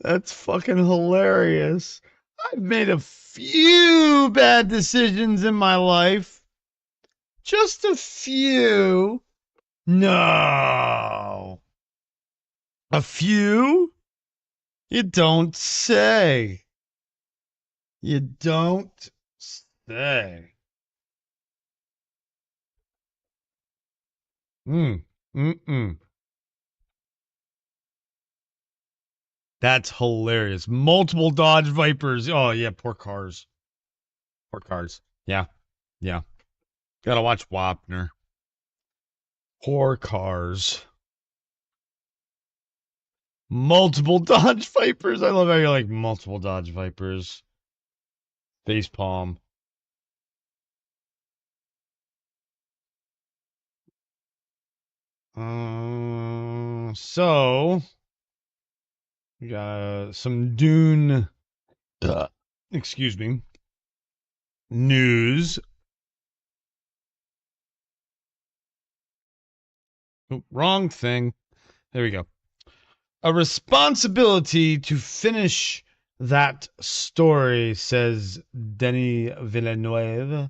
That's fucking hilarious. I've made a few bad decisions in my life. Just a few. No. A few? You don't say. You don't say. That's hilarious. Multiple Dodge Vipers. Oh, yeah, poor cars. Poor cars. Yeah. Yeah. Gotta watch Wapner. Poor cars. Multiple Dodge Vipers. I love how you're like multiple Dodge Vipers. Face palm. So we got some Dune. Excuse me. News. Oh, wrong thing. There we go. A responsibility to finish that story, says Denis Villeneuve.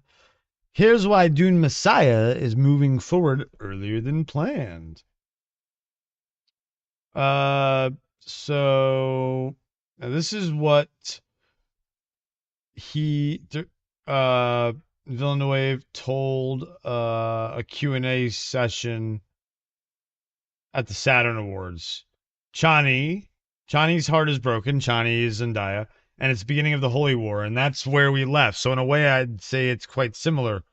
Here's why Dune Messiah is moving forward earlier than planned. So this is what he Villeneuve told a Q&A session at the Saturn Awards. Chani's heart is broken. Chani is Zendaya, and it's the beginning of the Holy War, and that's where we left. So in a way, I'd say it's quite similar.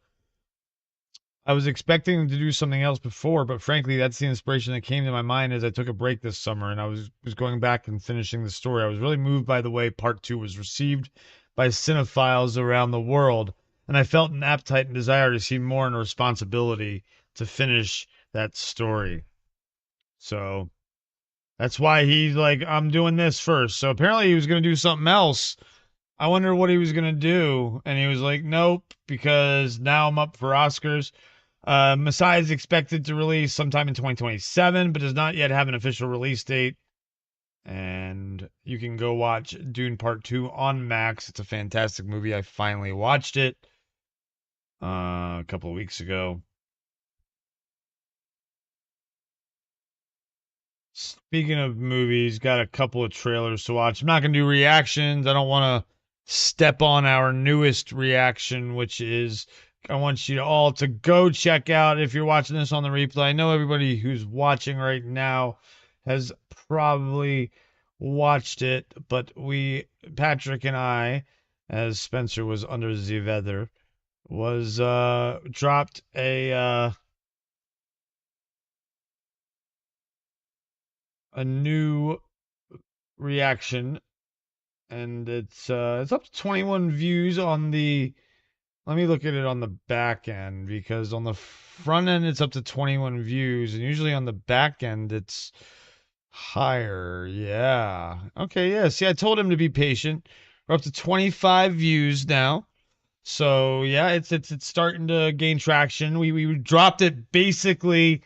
I was expecting to do something else before, but frankly, that's the inspiration that came to my mind as I took a break this summer and I was going back and finishing the story. I was really moved by the way part 2 was received by cinephiles around the world, and I felt an appetite and desire to see more and a responsibility to finish that story. So that's why he's like, I'm doing this first. So apparently he was going to do something else. I wonder what he was going to do. And he was like, nope, because now I'm up for Oscars. Messiah is expected to release sometime in 2027, but does not yet have an official release date. And you can go watch Dune Part 2 on Max. It's a fantastic movie. I finally watched it a couple of weeks ago. Speaking of movies, got a couple of trailers to watch. I'm not going to do reactions. I don't want to step on our newest reaction, which is I want you all to go check out if you're watching this on the replay. I know everybody who's watching right now has probably watched it, but Patrick and I, as Spencer was under the weather, was dropped a new reaction, and it's up to 21 views on the. Let me look at it on the back end, because on the front end it's up to 21 views, and usually on the back end it's higher. Yeah. Okay. Yeah. See, I told him to be patient. We're up to 25 views now. So yeah, it's starting to gain traction. We dropped it basically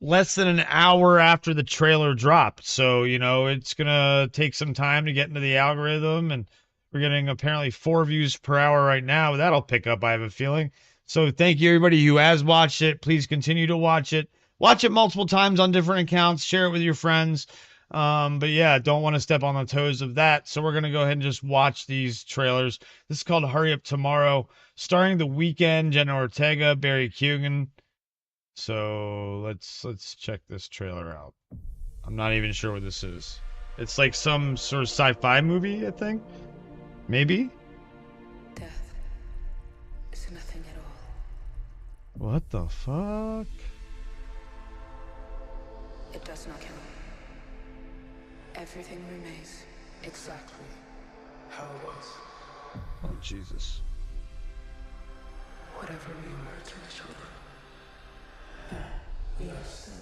less than an hour after the trailer dropped. So, it's going to take some time to get into the algorithm, and we're getting apparently 4 views per hour right now. That'll pick up, I have a feeling. So thank you, everybody who has watched it. Please continue to watch it. Watch it multiple times on different accounts. Share it with your friends. But yeah, don't want to step on the toes of that. So we're going to go ahead and just watch these trailers. This is called Hurry Up Tomorrow, starring The Weeknd, Jenna Ortega, Barry Keoghan. So let's check this trailer out. I'm not even sure what this is. It's like some sort of sci-fi movie, I think. Maybe? Death is nothing at all. What the fuck? It does not kill. Everything remains exactly how it was. Oh, Jesus. Whatever we were to each other, we are still.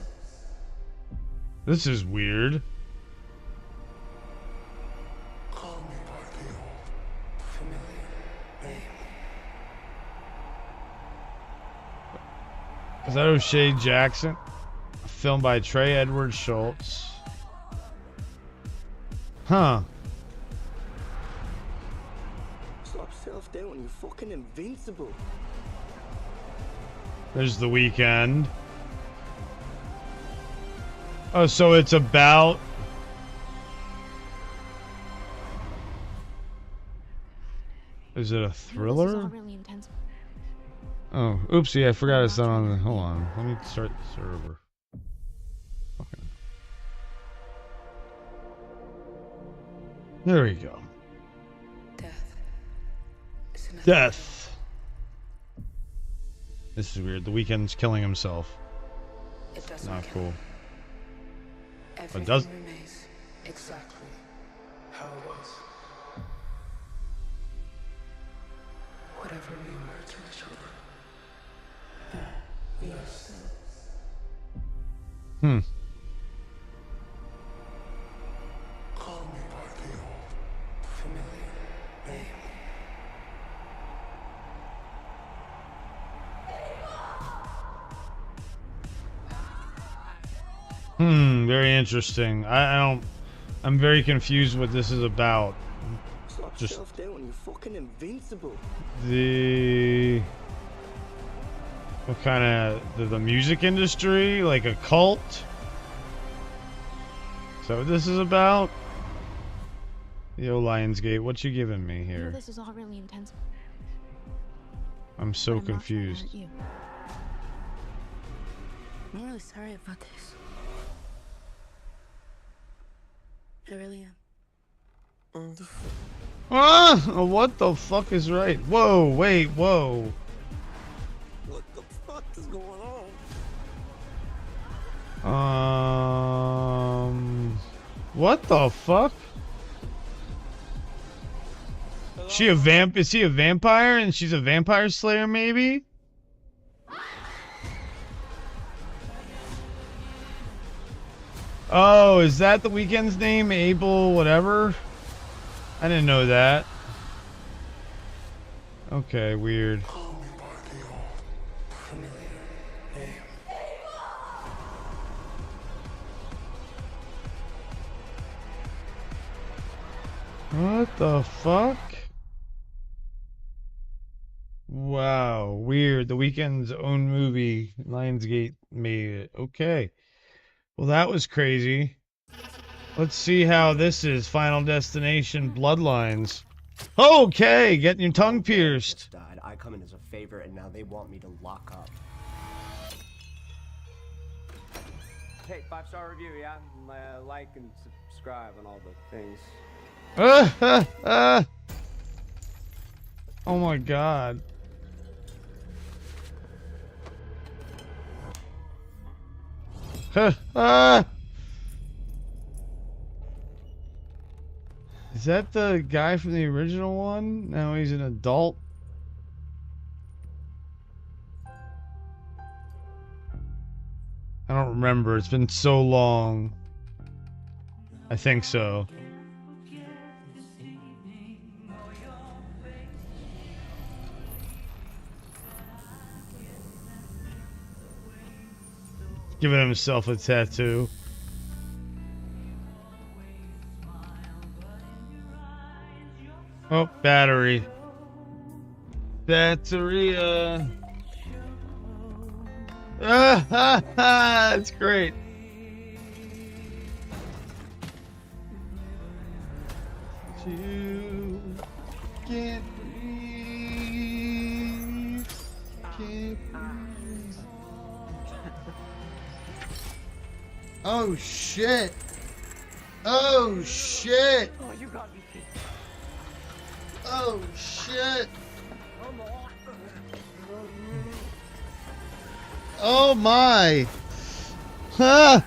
This is weird. Call me by the old familiar name. Is that O'Shea Jackson? A film by Trey Edward Schultz. Huh. Stop self-doubting, you're fucking invincible. There's The Weeknd. Oh, so it's about... Is it a thriller? Really intense. Oh, oopsie, I forgot it's not on the... Hold on. Let me start the server. Okay. There we go. Death is nothing. Death This is weird. The Weeknd's killing himself. It doesn't Not kill. cool. Everything does- remains exactly how it was. Whatever we were to each other, we are still. Call me by the old familiar name. Very interesting. I don't. I'm very confused what this is about. Slap Just- yourself down, you're fucking invincible. What kind of the music industry? Like a cult? Is that what this is about? Yo, Lionsgate, what you giving me I know here? this is all really intense. I'm but so I'm not trying to confused. hurt you. I'm really sorry about this. I really am. Ah! What the fuck is right? Whoa, wait, whoa. What the fuck is going on? What the fuck? She a vamp? Is he a vampire and she's a vampire slayer maybe? Oh, is that the Weeknd's name? Abel whatever? I didn't know that. Okay, weird. Call me by the old familiar name. What the fuck? Wow, weird. The Weeknd's own movie, Lionsgate made it. Okay. Well, that was crazy. Let's see how this is. Final Destination Bloodlines. Okay, getting your tongue pierced. Died. I come in as a favor, and now they want me to lock up. Hey, 5-star review, yeah? Like and subscribe and all the things. Oh my god. Is that the guy from the original one? Now he's an adult. I don't remember. It's been so long. I think so. Giving himself a tattoo. Oh, battery. Batteria. It's great. You can't breathe. Can't breathe. Oh shit. Oh shit. Oh, you got me. Oh shit. Oh my. Huh.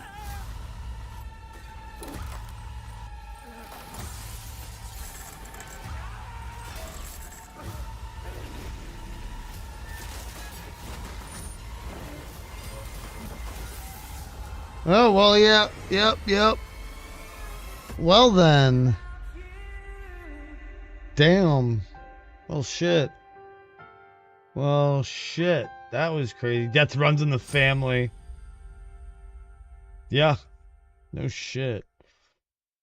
Oh, well, yep. Well then. Damn. Well, shit. That was crazy. Death runs in the family. Yeah. No shit.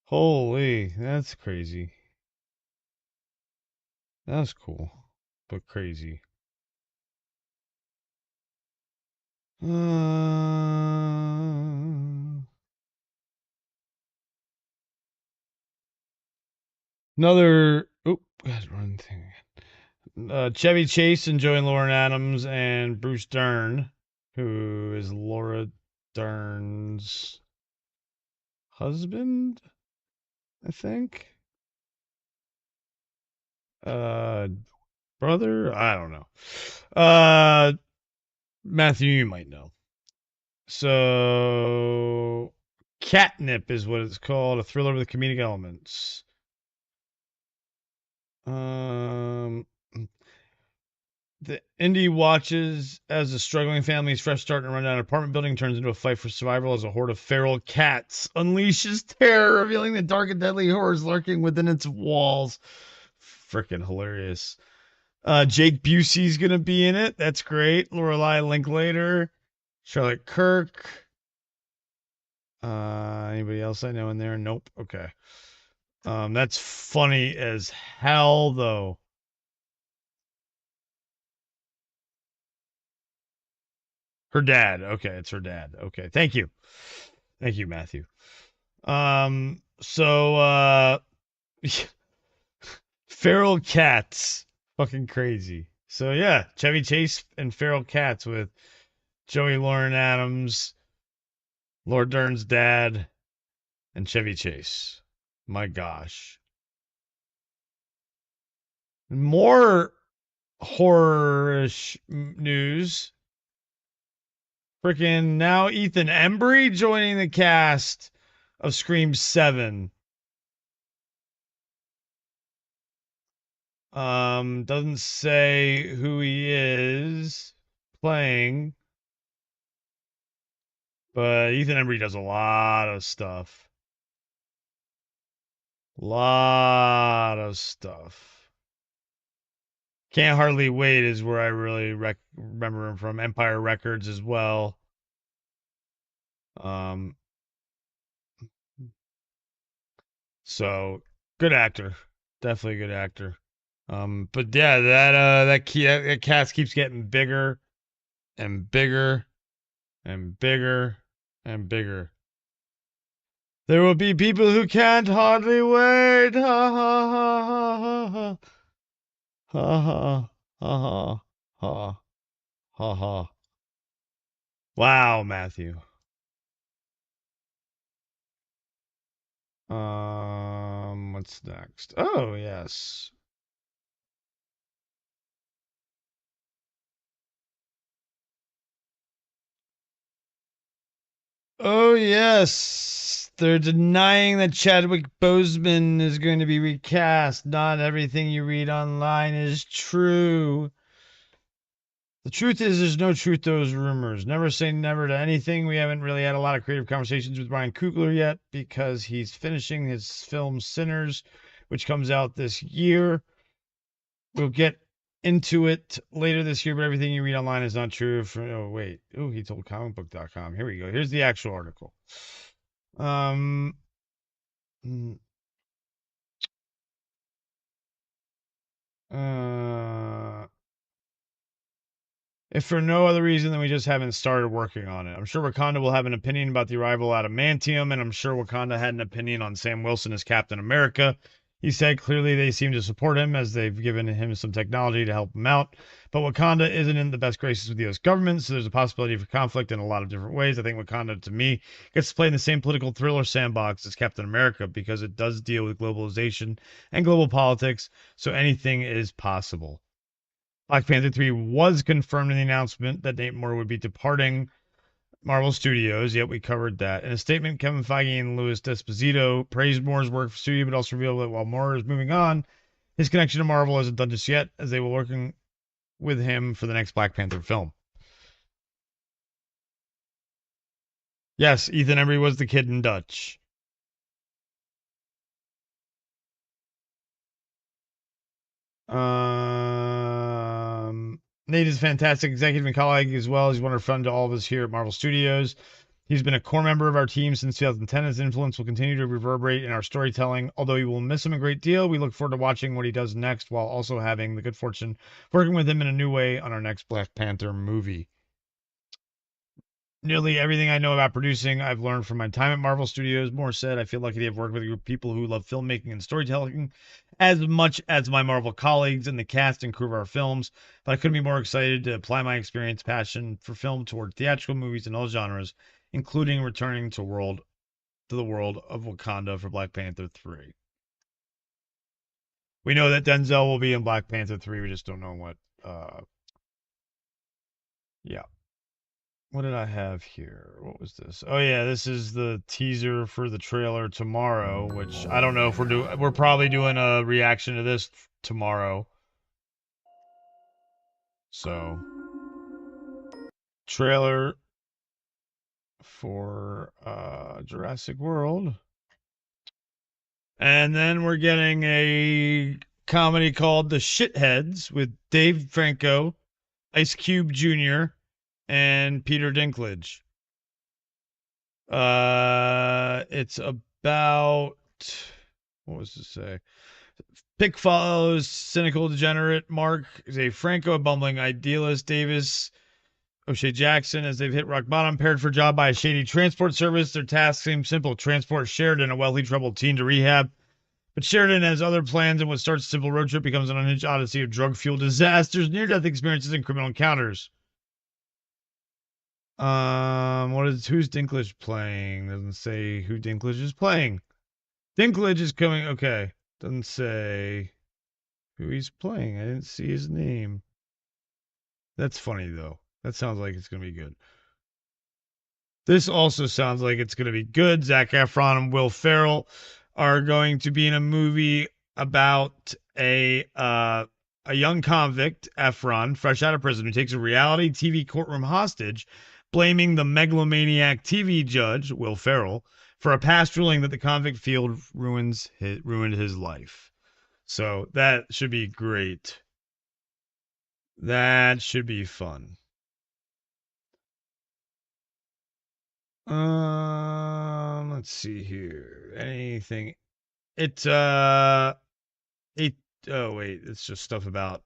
Holy, that's crazy. That's cool, but crazy. Another. Oop, God, run thing. Chevy Chase enjoying Lauren Adams and Bruce Dern, who is Laura Dern's husband, I think. Brother? I don't know. Matthew, you might know. So, Catnip is what it's called, a thriller with comedic elements. The indie watches as a struggling family's fresh start in a rundown apartment building turns into a fight for survival as a horde of feral cats unleashes terror, revealing the dark and deadly horrors lurking within its walls. Freaking hilarious. Jake Busey's gonna be in it. That's great. Lorelai Linklater, Charlotte Kirk. Anybody else I know in there? Nope. Okay. That's funny as hell, though. Her dad. Okay, it's her dad. Okay, thank you. Thank you, Matthew. So feral cats. Fucking crazy. So yeah, Chevy Chase and feral cats with Joey Lauren Adams, Lord Dern's dad, and Chevy Chase. My gosh. More horror-ish news. Freaking now Ethan Embry joining the cast of Scream 7. Doesn't say who he is playing, but Ethan Embry does a lot of stuff. Lot of stuff. Can't Hardly Wait is where I really remember him from. Empire Records as well. So good actor, definitely a good actor. But yeah, that cast keeps getting bigger and bigger and bigger and bigger. There will be people who can't hardly wait. Ha ha ha ha ha ha ha ha ha ha ha. Wow, Matthew. What's next? Oh yes. Oh, yes. They're denying that Chadwick Boseman is going to be recast. Not everything you read online is true. The truth is, there's no truth to those rumors. Never say never to anything. We haven't really had a lot of creative conversations with Ryan Coogler yet because he's finishing his film Sinners, which comes out this year. We'll get into it later this year, but everything you read online is not true. Oh, wait. Oh, he told comicbook.com. Here we go. Here's the actual article. Um, if for no other reason than we just haven't started working on it. I'm sure Wakanda will have an opinion about the arrival of adamantium, and I'm sure Wakanda had an opinion on Sam Wilson as Captain America. He said clearly they seem to support him as they've given him some technology to help him out. But Wakanda isn't in the best graces with the U.S. government, so there's a possibility for conflict in a lot of different ways. I think Wakanda, to me, gets to play in the same political thriller sandbox as Captain America because it does deal with globalization and global politics, so anything is possible. Black Panther 3 was confirmed in the announcement that Nate Moore would be departing Marvel Studios, yet we covered that. In a statement, Kevin Feige and Louis D'Esposito praised Moore's work for studio, but also revealed that while Moore is moving on, his connection to Marvel isn't done just yet, as they were working with him for the next Black Panther film. Yes, Ethan Embry was the kid in Dutch. Nate is a fantastic executive and colleague as well. He's wonderful friend to all of us here at Marvel Studios. He's been a core member of our team since 2010. His influence will continue to reverberate in our storytelling. Although we will miss him a great deal, we look forward to watching what he does next while also having the good fortune of working with him in a new way on our next Black Panther movie. Nearly everything I know about producing, I've learned from my time at Marvel Studios. Moore said, I feel lucky to have worked with a group of people who love filmmaking and storytelling as much as my Marvel colleagues and the cast and crew of our films. But I couldn't be more excited to apply my experience, passion for film toward theatrical movies in all genres, including returning to the world of Wakanda for Black Panther 3. We know that Denzel will be in Black Panther 3. We just don't know what. Yeah. what did I have here? What was this? Oh yeah, this is the teaser for the trailer tomorrow, which I don't know if we're probably doing a reaction to this tomorrow. So, trailer for Jurassic World. And then we're getting a comedy called The Shitheads with Dave Franco, Ice Cube Jr., and Peter Dinklage. It's about, what was to say? Pick follows cynical degenerate Mark, Dave Franco, a bumbling idealist Davis O'Shea Jackson as they've hit rock bottom, paired for a job by a shady transport service. Their task seems simple: transport Sheridan, a wealthy troubled teen, to rehab. But Sheridan has other plans, and what starts a simple road trip becomes an unhinged odyssey of drug-fueled disasters, near-death experiences, and criminal encounters. Who's Dinklage playing? Doesn't say who Dinklage is playing. Dinklage is coming. Okay, doesn't say who he's playing. I didn't see his name. That's funny though. That sounds like it's gonna be good. This also sounds like it's gonna be good. Zac Efron and Will Ferrell are going to be in a movie about a young convict, Efron, fresh out of prison, who takes a reality TV courtroom hostage, blaming the megalomaniac TV judge, Will Ferrell, for a past ruling that the convict field ruined his life. So that should be great. That should be fun. Let's see here. Anything? It oh wait, it's just stuff about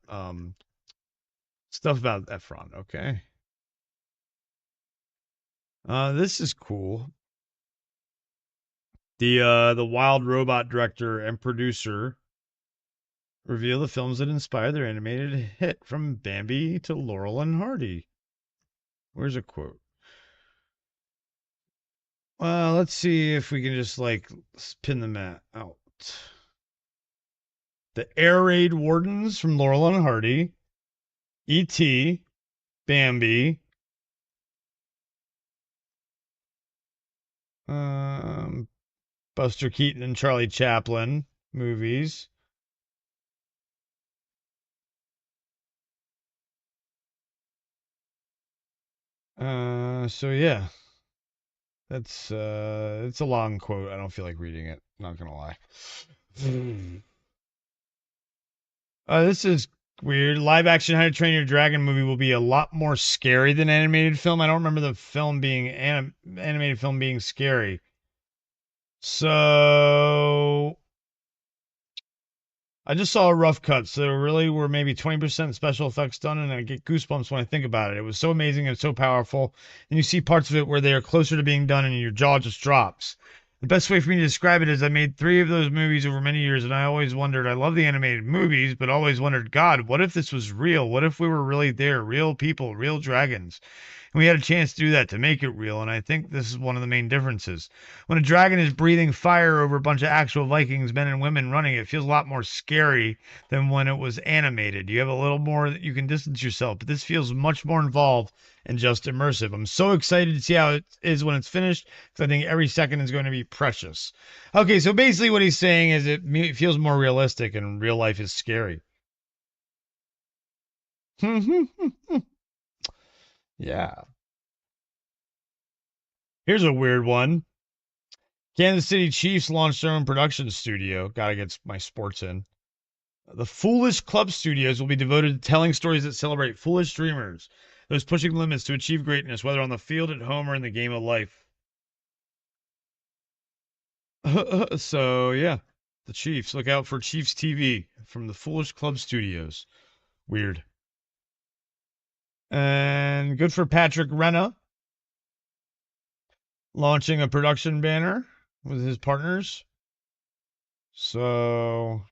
Efron. Okay. This is cool. The Wild Robot director and producer reveal the films that inspired their animated hit, from Bambi to Laurel and Hardy. Where's a quote? Well, let's see if we can just like pin the mat out. The Air Raid Wardens from Laurel and Hardy, E.T., Bambi, Buster Keaton and Charlie Chaplin movies. So yeah. That's it's a long quote. I don't feel like reading it, not gonna lie. This is weird. Live action How to Train Your Dragon movie will be a lot more scary than animated film. I don't remember the film being animated film being scary. So I just saw a rough cut, so there really were maybe 20% special effects done, and I get goosebumps when I think about it. It was so amazing and so powerful, and you see parts of it where they are closer to being done, and your jaw just drops. The best way for me to describe it is I made 3 of those movies over many years, and I always wondered, I love the animated movies, but always wondered, God, what if this was real? What if we were really there? Real people, real dragons. And we had a chance to do that, to make it real, and I think this is one of the main differences. When a dragon is breathing fire over a bunch of actual Vikings, men and women running, it feels a lot more scary than when it was animated. You have a little more that you can distance yourself, but this feels much more involved and just immersive. I'm so excited to see how it is when it's finished, because I think every second is going to be precious. Okay, so basically what he's saying is it feels more realistic, and real life is scary. Yeah. Here's a weird one. Kansas City Chiefs launched their own production studio. Gotta get my sports in. The Foolish Club Studios will be devoted to telling stories that celebrate foolish dreamers, those pushing limits to achieve greatness, whether on the field, at home, or in the game of life. So, yeah, the Chiefs. Look out for Chiefs TV from the Foolish Club Studios. Weird. And good for Patrick Renna, launching a production banner with his partners. So,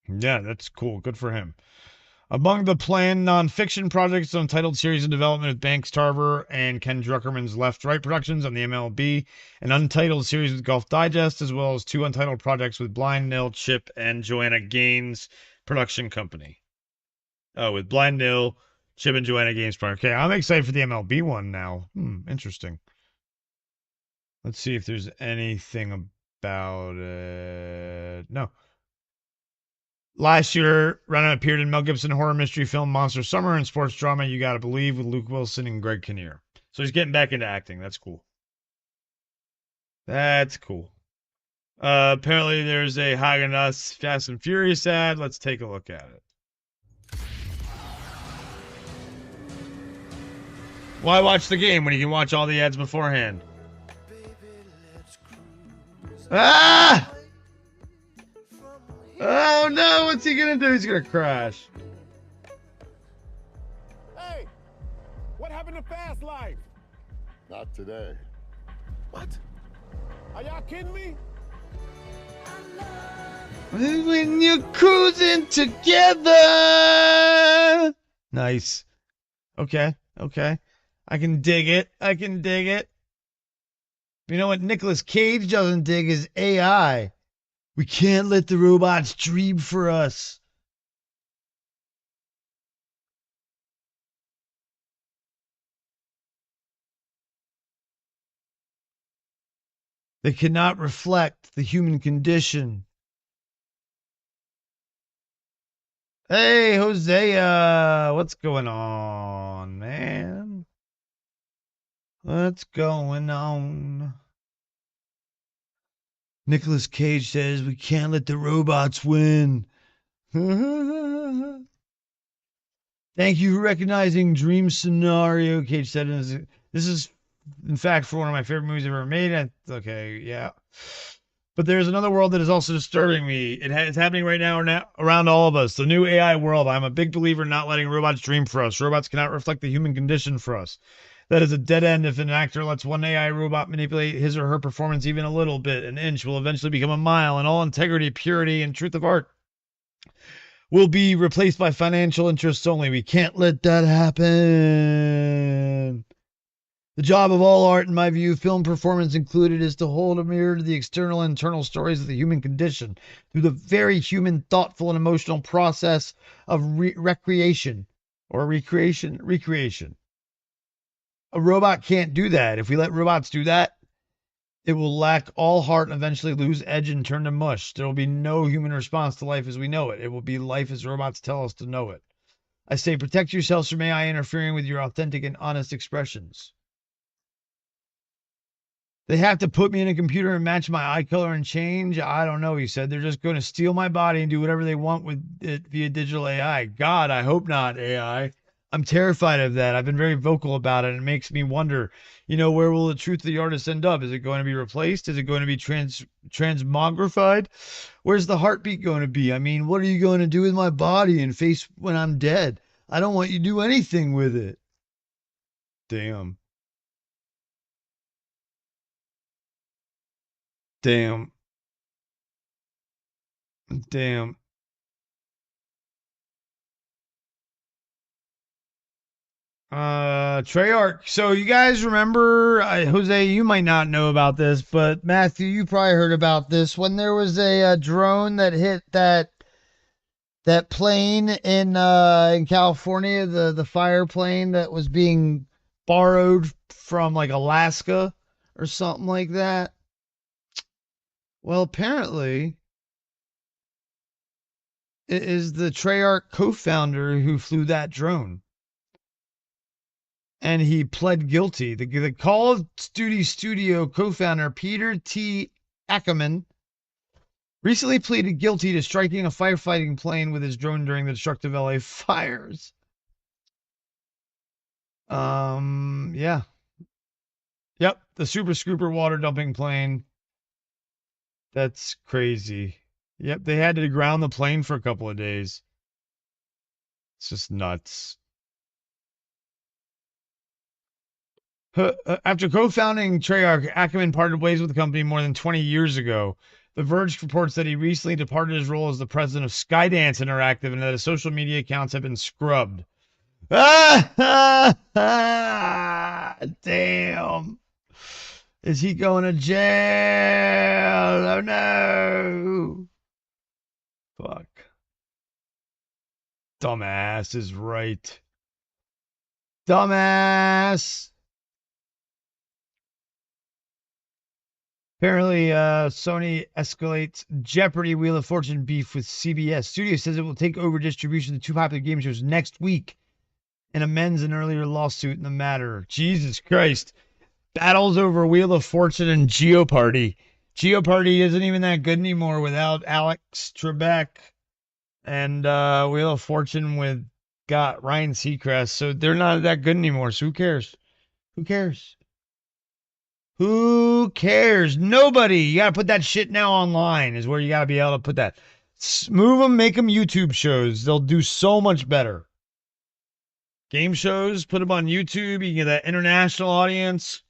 yeah, that's cool. Good for him. Among the planned nonfiction projects, an untitled series in development with Banks Tarver and Ken Druckerman's Left Right Productions on the MLB, an untitled series with Golf Digest, as well as 2 untitled projects with Blind Nil, Chip, and Joanna Gaines Production Company. Oh, with Blind Nil, Chip and Joanna Games Partner. Okay, I'm excited for the MLB one now. Interesting. Let's see if there's anything about it. No. Last year, Renan appeared in Mel Gibson horror mystery film Monster Summer and sports drama You Gotta Believe with Luke Wilson and Greg Kinnear. So he's getting back into acting. That's cool. That's cool. Apparently there's a Haagen-Dazs Fast and Furious ad. Let's take a look at it. Why watch the game when you can watch all the ads beforehand? Ah! Oh no, what's he gonna do? He's gonna crash. Hey, what happened to Fast Life? Not today. What? Are y'all kidding me? When you're cruising together. Nice. Okay. I can dig it. You know what Nicolas Cage doesn't dig is AI. We can't let the robots dream for us. They cannot reflect the human condition. Hey, Hosea, what's going on, man? What's going on? Nicolas Cage says we can't let the robots win. Thank you for recognizing Dream Scenario, Cage said. This is, in fact, for one of my favorite movies ever made. Okay, yeah. But there's another world that is also disturbing me. It's happening right now around all of us. The new AI world. I'm a big believer in not letting robots dream for us. Robots cannot reflect the human condition for us. That is a dead end. If an actor lets one AI robot manipulate his or her performance even a little bit, an inch will eventually become a mile, and all integrity, purity, and truth of art will be replaced by financial interests only. We can't let that happen. The job of all art, in my view, film performance included, is to hold a mirror to the external and internal stories of the human condition through the very human, thoughtful, and emotional process of recreation. A robot can't do that. If we let robots do that, it will lack all heart and eventually lose edge and turn to mush. There will be no human response to life as we know it. It will be life as robots tell us to know it. I say protect yourselves from AI interfering with your authentic and honest expressions. They have to put me in a computer and match my eye color and change. I don't know, he said. They're just going to steal my body and do whatever they want with it via digital AI. God, I hope not, AI. I'm terrified of that. I've been very vocal about it, and it makes me wonder, where will the truth of the artist end up? Is it going to be replaced? Is it going to be transmogrified? Where's the heartbeat going to be? I mean, what are you going to do with my body and face when I'm dead? I don't want you to do anything with it. Damn. Treyarch. So you guys remember, Jose, you might not know about this, but Matthew, you probably heard about this when there was a drone that hit that plane in California, the fire plane that was being borrowed from like Alaska or something like that. Well, apparently it is the Treyarch co-founder who flew that drone. And he pled guilty. The Call of Duty Studio co-founder Peter T. Ackerman recently pleaded guilty to striking a firefighting plane with his drone during the destructive LA fires. Yeah. Yep, the Super Scooper water dumping plane. That's crazy. Yep, they had to ground the plane for a couple of days. It's just nuts. After co-founding Treyarch, Ackerman parted ways with the company more than 20 years ago. The Verge reports that he recently departed his role as the president of Skydance Interactive and that his social media accounts have been scrubbed. Damn. Is he going to jail? Oh no. Fuck. Dumbass is right. Dumbass. Apparently, Sony escalates Jeopardy Wheel of Fortune beef with CBS. Studio says it will take over distribution of the two popular game shows next week and amends an earlier lawsuit in the matter. Jesus Christ. Battles over Wheel of Fortune and Jeopardy. Jeopardy isn't even that good anymore without Alex Trebek, and Wheel of Fortune with got Ryan Seacrest. So they're not that good anymore. So who cares? Who cares? Who cares? Nobody. You got to put that shit now online is where you got to be able to put that. Move them, make them YouTube shows. They'll do so much better. Game shows, put them on YouTube. You can get that international audience.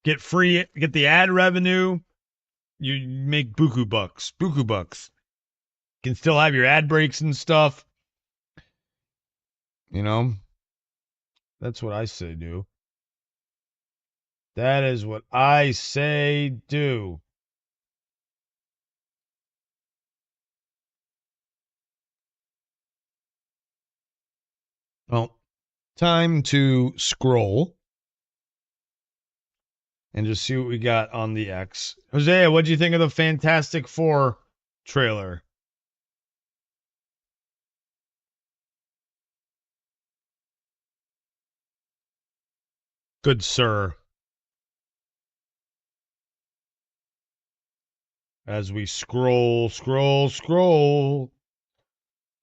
Get free, get the ad revenue. You make buku bucks. Buku bucks. You can still have your ad breaks and stuff. You know? That's what I say do. That is what I say do. Well, time to scroll and just see what we got on the X. Hosea, what'd you think of the Fantastic Four trailer? Good sir. As we scroll.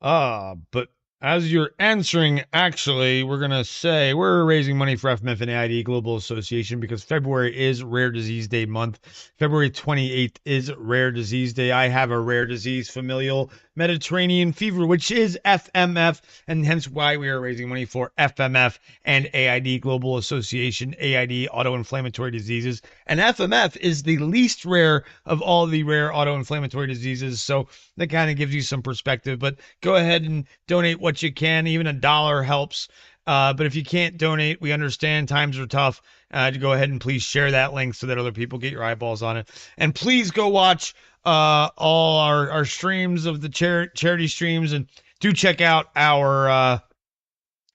But as you're answering, actually, we're going to say we're raising money for FMF and AID Global Association because February is Rare Disease Day month. February 28th is Rare Disease Day. I have a rare disease, familial Mediterranean fever, which is FMF, and hence why we are raising money for FMF and AID Global Association, AID autoinflammatory diseases. And FMF is the least rare of all the rare autoinflammatory diseases, so that kind of gives you some perspective. But go ahead and donate what you can. Even $1 helps. But if you can't donate, we understand times are tough. To go ahead and please share that link so that other people get your eyeballs on it. And please go watch all our streams of the charity streams, and do check out our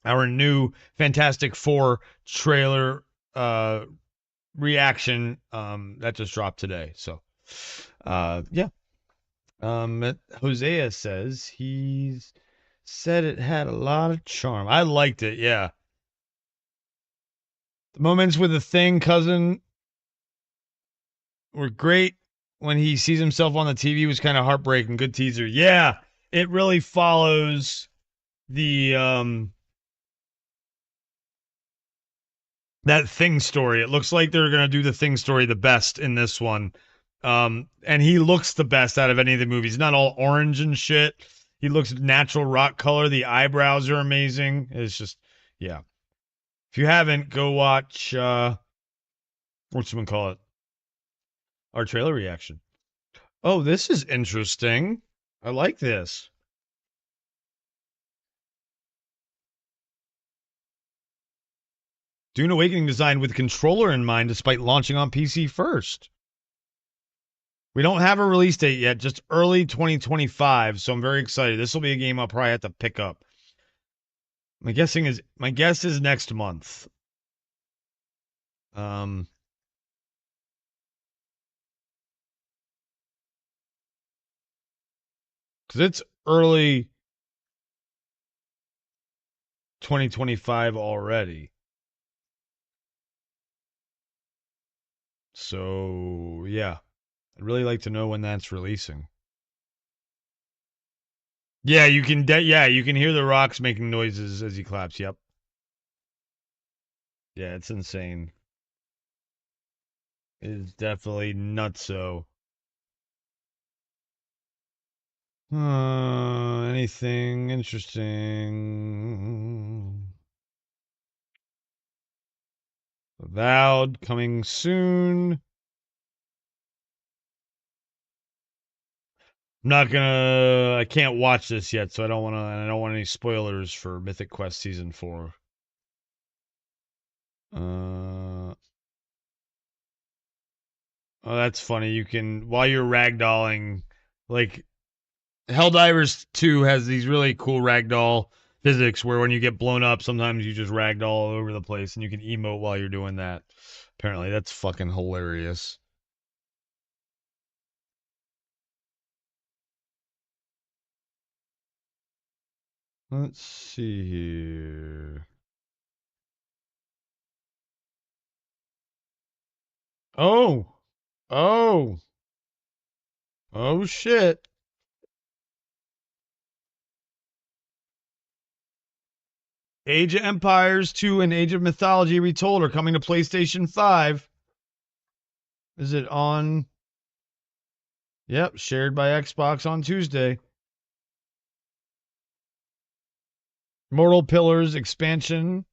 new Fantastic Four trailer reaction that just dropped today. So yeah. Hosea says he's said it had a lot of charm. I liked it, yeah. The moments with the Thing cousin were great. When he sees himself on the TV was kind of heartbreaking. Good teaser. Yeah, it really follows the that Thing story. It looks like they're gonna do the Thing story the best in this one. And he looks the best out of any of the movies. Not all orange and shit. He looks natural rock color. The eyebrows are amazing. It's just, yeah. If you haven't, go watch whatchamacallit? Our trailer reaction. Oh, this is interesting. I like this. Dune Awakening design with controller in mind despite launching on PC first. We don't have a release date yet, just early 2025, so I'm very excited. This will be a game I'll probably have to pick up. My guess is next month. Because it's early 2025 already. So, yeah. I'd really like to know when that's releasing. Yeah, you can you can hear the rocks making noises as he claps. Yep. Yeah, it's insane. It is definitely nutso. Anything interesting? Avowed coming soon. I can't watch this yet, so I don't want any spoilers for Mythic Quest Season 4. Oh, that's funny. You can, while you're ragdolling, Like Helldivers 2 has these really cool ragdoll physics where when you get blown up, sometimes you just ragdoll all over the place and you can emote while you're doing that. Apparently, that's fucking hilarious. Let's see here. Oh. Oh. Oh shit. Age of Empires 2 and Age of Mythology Retold are coming to PlayStation 5. Is it on? Yep, shared by Xbox on Tuesday. Mortal Pillars expansion.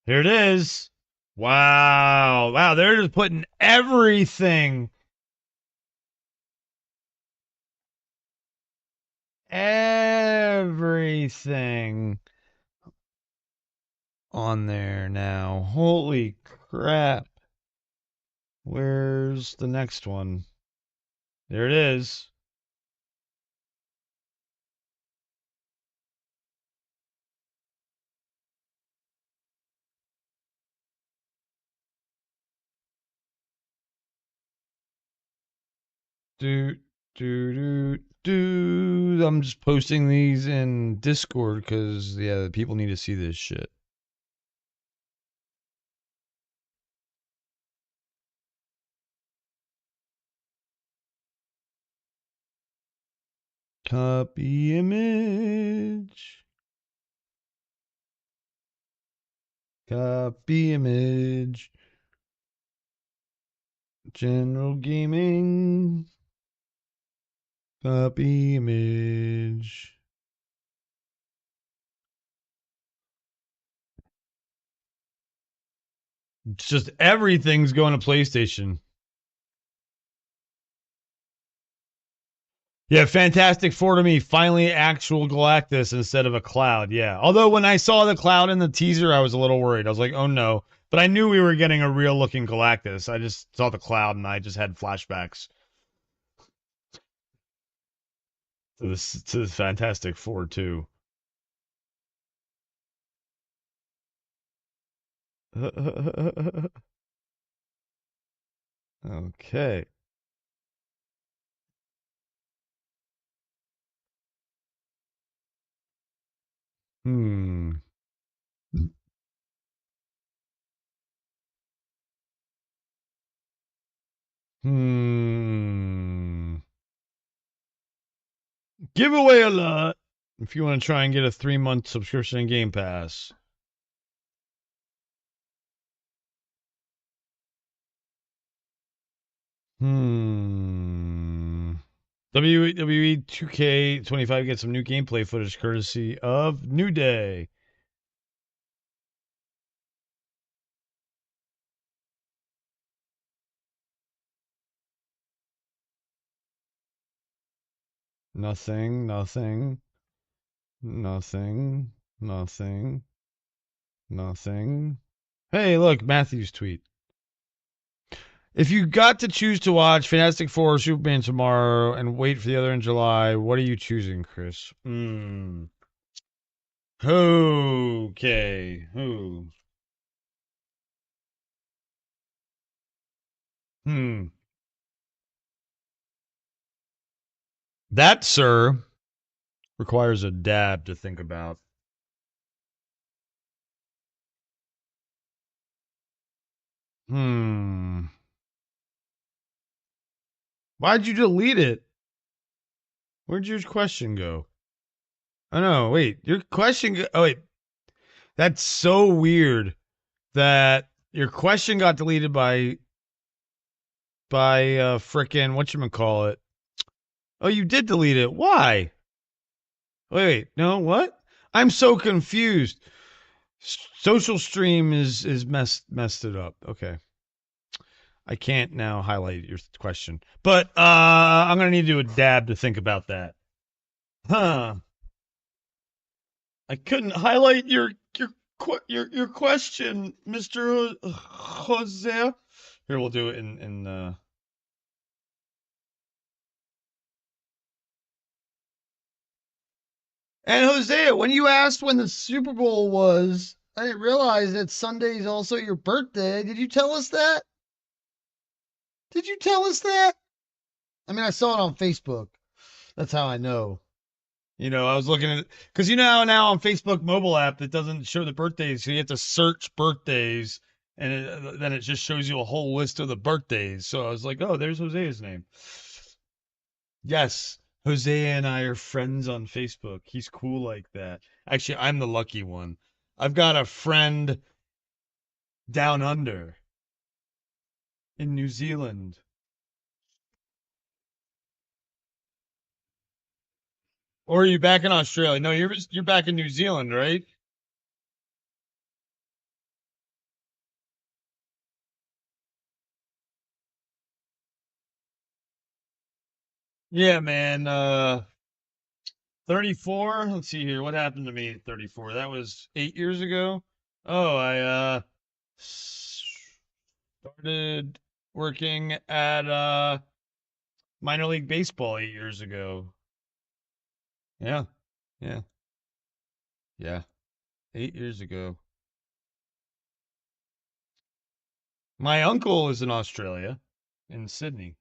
Here it is. Wow. Wow, they're just putting everything. Everything on there now. Holy crap. Where's the next one? There it is. Do, do. I'm just posting these in Discord because, yeah, people need to see this shit. Copy image. Copy image. General gaming. Copy image. It's just everything's going to PlayStation. Yeah, Fantastic Four to me, finally actual Galactus instead of a cloud. Yeah. Although when I saw the cloud in the teaser, I was a little worried. I was like, oh no. But I knew we were getting a real looking Galactus. I just saw the cloud and I just had flashbacks to the Fantastic Four too. Okay. Hmm. Hmm. Giveaway alert if you want to try and get a 3-month subscription in Game Pass. WWE 2K25 gets some new gameplay footage courtesy of New Day. Nothing, nothing, nothing, nothing, nothing. Hey, look, Matthew's tweet. If you got to choose to watch Fantastic Four or Superman tomorrow and wait for the other in July, what are you choosing, Chris? Okay. Who? That, sir, requires a dab to think about. Why'd you delete it? Where'd your question go? Oh no, wait. Your question oh wait. That's so weird that your question got deleted by frickin' whatchamacallit. Oh, you did delete it. Why? Wait, no, what? I'm so confused. Social stream is messed it up. Okay. I can't now highlight your question. But I'm gonna need to do a dab to think about that. Huh. I couldn't highlight your question, Mr. Jose. Here, we'll do it in And Hosea, when you asked when the Super Bowl was, I didn't realize that Sunday is also your birthday. Did you tell us that? Did you tell us that? I mean, I saw it on Facebook. That's how I know. I was looking at because now on Facebook mobile app it doesn't show the birthdays, so you have to search birthdays, and then it just shows you a whole list of the birthdays. So I was like, oh, there's Hosea's name. Yes, Hosea and I are friends on Facebook. He's cool like that. Actually, I'm the lucky one. I've got a friend down under in New Zealand. Or are you back in Australia? No, you're back in New Zealand, right? Yeah, man. 34. Let's see here. What happened to me at 34? That was 8 years ago. Oh, I started working at minor league baseball 8 years ago. Yeah. Yeah. Yeah. 8 years ago. My uncle is in Australia, in Sydney.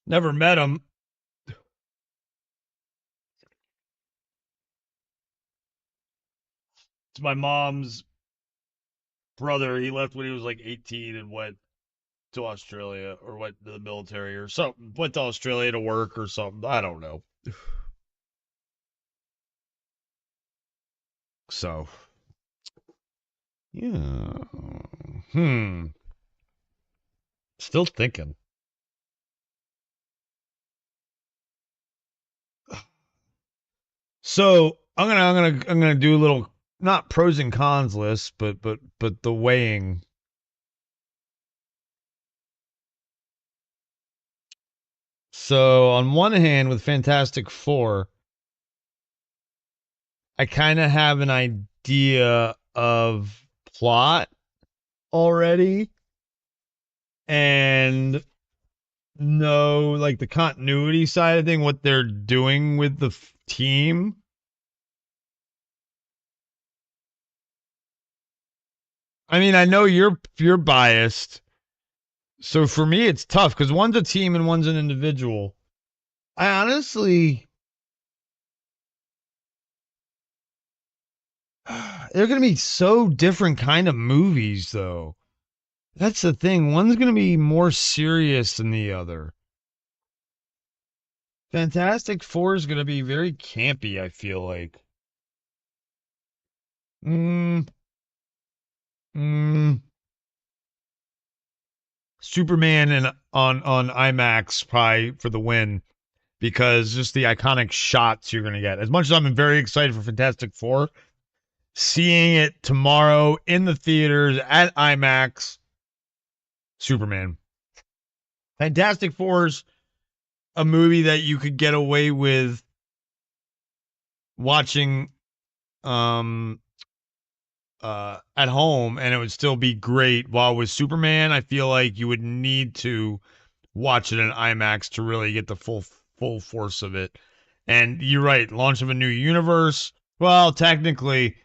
Never met him. It's my mom's brother. He left when he was like 18 and went to Australia or went to the military or something. Went to Australia to work or something. I don't know. So, yeah. Still thinking. So I'm gonna do a little not pros and cons list, but the weighing. So on one hand, with Fantastic Four, I kind of have an idea of plot already, and know like the continuity side of thing, what they're doing with the team. I mean, I know you're biased, so for me it's tough because one's a team and one's an individual. I honestly, they're gonna be so different kind of movies, though. That's the thing. One's gonna be more serious than the other. Fantastic Four is gonna be very campy. I feel like. Mm, mm, Superman and on IMAX probably for the win because just the iconic shots you're gonna get. As much as I'm very excited for Fantastic Four, seeing it tomorrow in the theaters at IMAX, Superman. Fantastic Four's a movie that you could get away with watching um at home and it would still be great. While with Superman, I feel like you would need to watch it in IMAX to really get the full force of it. And you're right, launch of a new universe. Well, technically,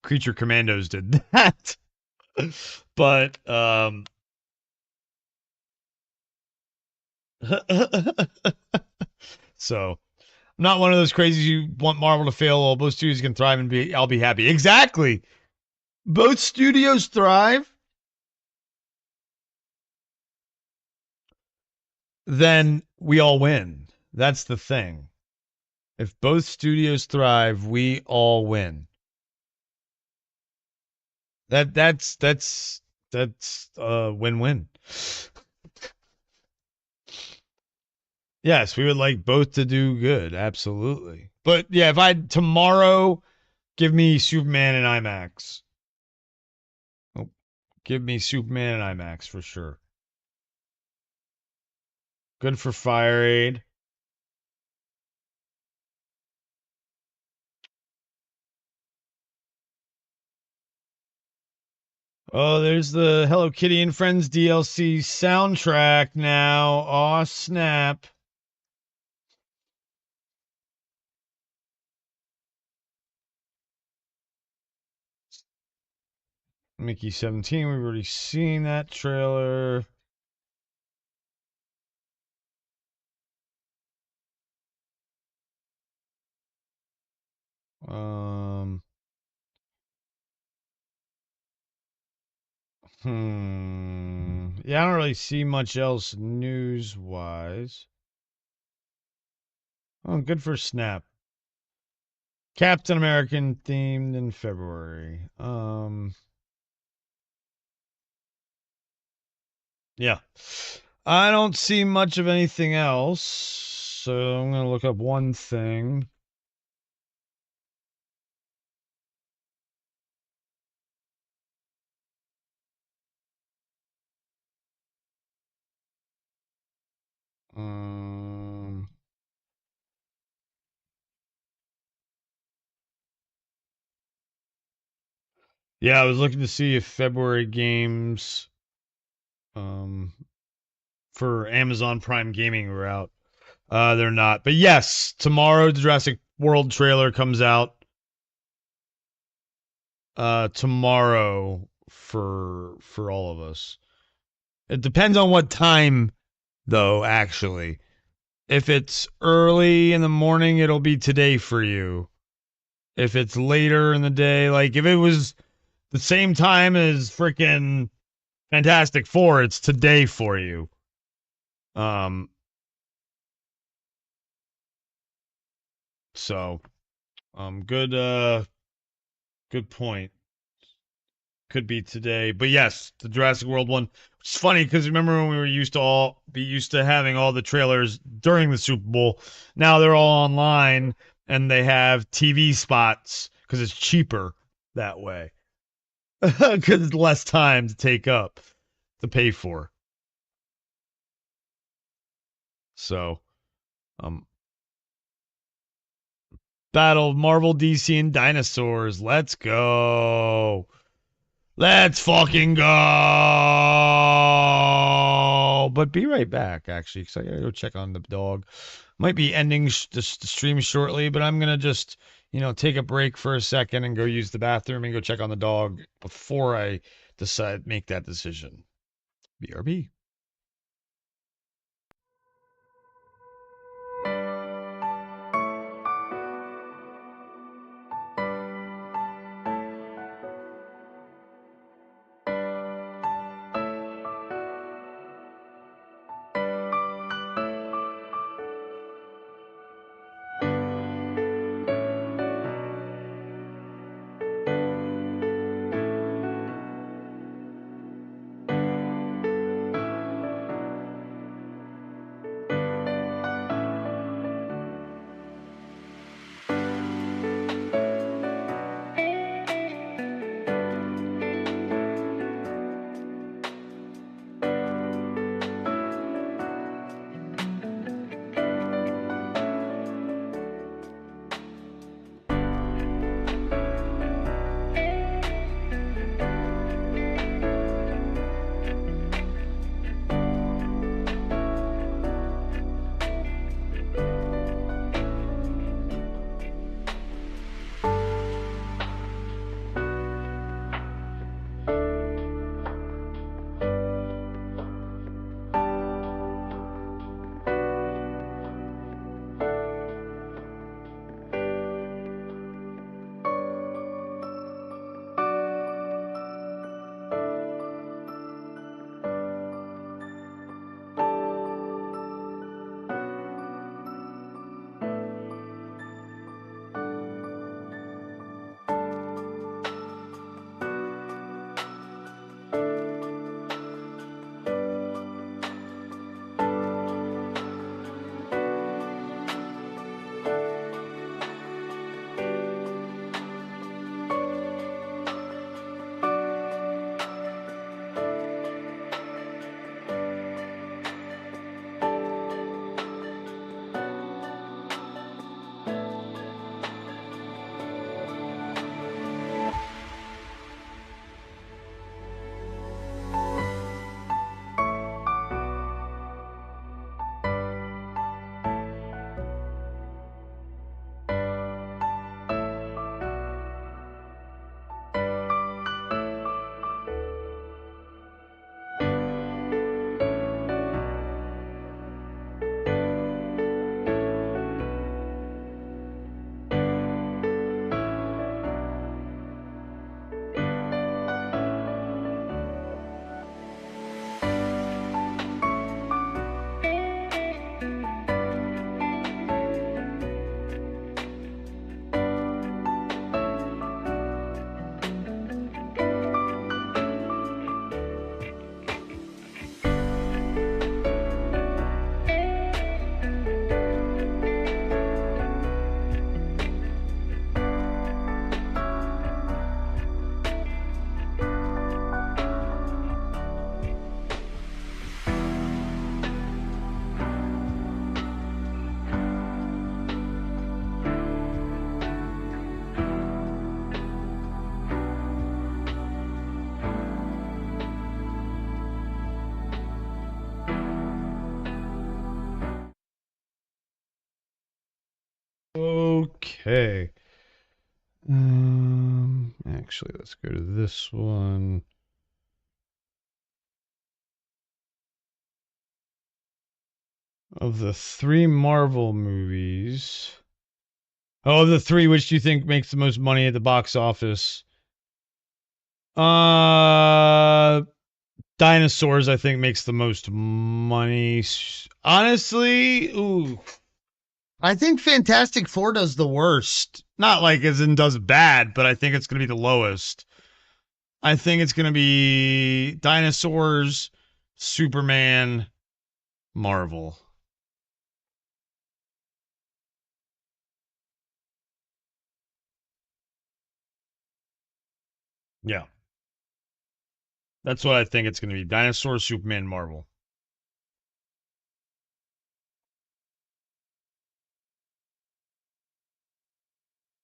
Creature Commandos did that. But so I'm not one of those crazies you want Marvel to fail. Well, both studios can thrive and I'll be happy. Exactly. Both studios thrive. Then we all win. That's the thing. If both studios thrive, we all win. That's a win-win. Yes, we would like both to do good, absolutely. But yeah, if I tomorrow give me Superman and IMAX. Oh, give me Superman and IMAX for sure. Good for Fire Aid. Oh, there's the Hello Kitty and Friends DLC soundtrack now. Aw, snap. Mickey 17, we've already seen that trailer. Um, Yeah, I don't really see much else news-wise. Oh, good for Snap. Captain American themed in February. Yeah. I don't see much of anything else, so I'm gonna look up one thing. Um, yeah, I was looking to see if February games um for Amazon Prime Gaming were out. They're not. But yes, tomorrow the Jurassic World trailer comes out. Tomorrow for all of us. It depends on what time though, actually. If it's early in the morning, it'll be today for you. If it's later in the day, like if it was the same time as freaking Fantastic Four, it's today for you. Um so good point. Could be today. But yes, the Jurassic World one. It's funny because remember when we were used to having all the trailers during the Super Bowl. Now they're all online and they have TV spots because it's cheaper that way. Because it's less time to take up to pay for. So, um, Battle of Marvel, DC, and Dinosaurs. Let's go. Let's fucking go. But be right back, actually, because I gotta go check on the dog. Might be ending the stream shortly, but I'm gonna just, take a break for a second and go use the bathroom and go check on the dog before I make that decision. BRB. Okay. Actually, let's go to this one. Of the 3 Marvel movies. Oh, of the 3, which do you think makes the most money at the box office? Dinosaurs, I think, makes the most money. Honestly, ooh. I think Fantastic Four does the worst. Not like as in does bad, but I think it's going to be the lowest. I think it's going to be Dinosaurs, Superman, Marvel. Yeah. That's what I think it's going to be. Dinosaurs, Superman, Marvel.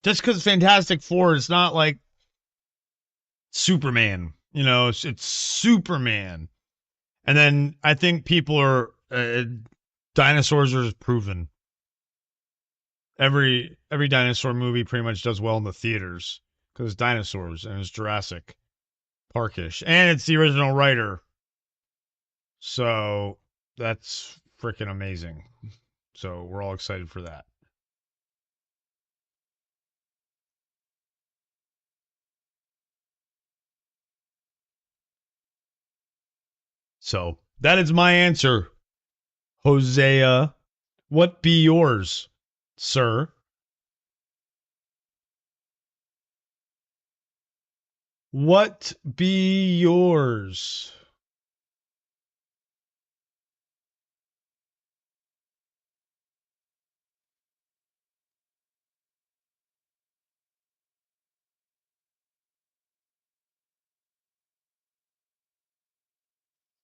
Just because Fantastic Four is not like Superman. You know, it's Superman. And then I think people are dinosaurs are proven. Every dinosaur movie pretty much does well in the theaters because it's dinosaurs and it's Jurassic Parkish and it's the original writer. So that's freaking amazing. So we're all excited for that. So that is my answer, Hosea. What be yours, sir? What be yours?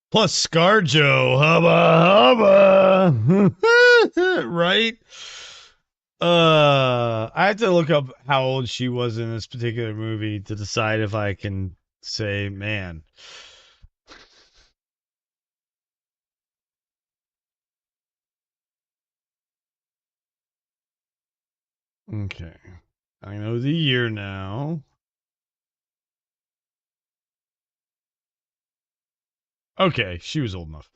Plus Scarjo, hubba hubba, right? I have to look up how old she was in this particular movie to decide if I can say, man. Okay, I know the year now. Okay, she was old enough.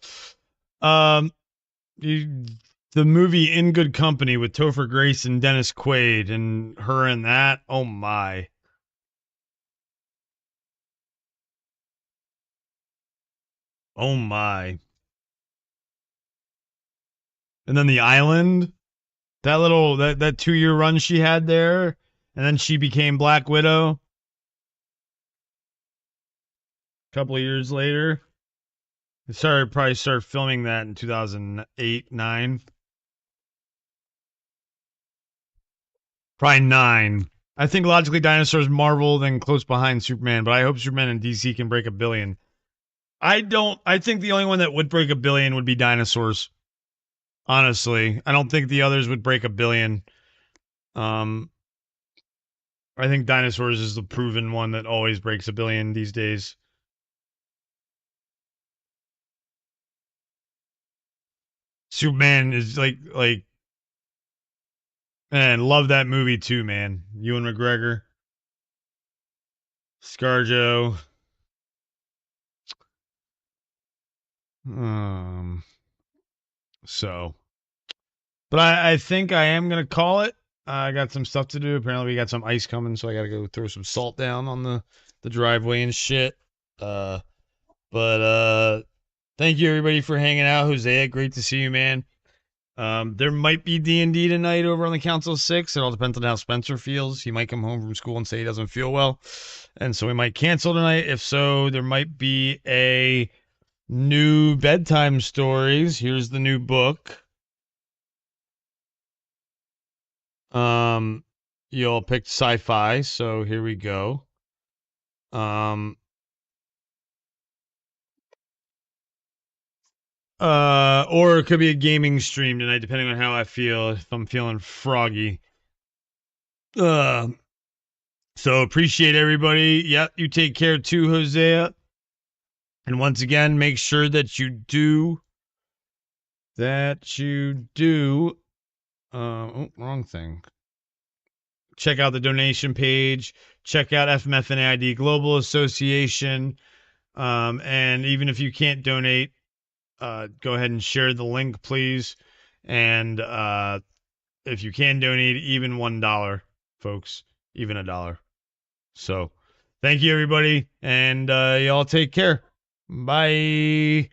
Um, the movie In Good Company with Topher Grace and Dennis Quaid and her in that. Oh my. Oh my. And then The Island, that 2-year run she had there, and then she became Black Widow a couple of years later. Probably started filming that in 2008, 9. Probably 9. I think logically Dinosaurs Marvel, then close behind Superman, but I hope Superman and DC can break $1 billion. I think the only one that would break $1 billion would be Dinosaurs. Honestly, I don't think the others would break $1 billion. I think Dinosaurs is the proven one that always breaks $1 billion these days. Superman is like man, love that movie too, man. Ewan McGregor, ScarJo. So, but I think I am gonna call it. I got some stuff to do. Apparently, we got some ice coming, so I gotta go throw some salt down on the driveway and shit. But thank you everybody for hanging out. Hosea, great to see you, man. There might be D&D tonight over on the Council 6. It all depends on how Spencer feels. He might come home from school and say he doesn't feel well. And so we might cancel tonight. If so, there might be a new bedtime stories. Here's the new book. You all picked sci-fi, so here we go. Or it could be a gaming stream tonight, depending on how I feel. If I'm feeling froggy. So appreciate everybody. Yep, you take care too, Hosea. And once again, make sure that you do. Oh, wrong thing. check out the donation page. Check out FMFNAID Global Association. And even if you can't donate, go ahead and share the link, please. And if you can donate, even $1, folks, even $1. So thank you, everybody. And y'all take care. Bye.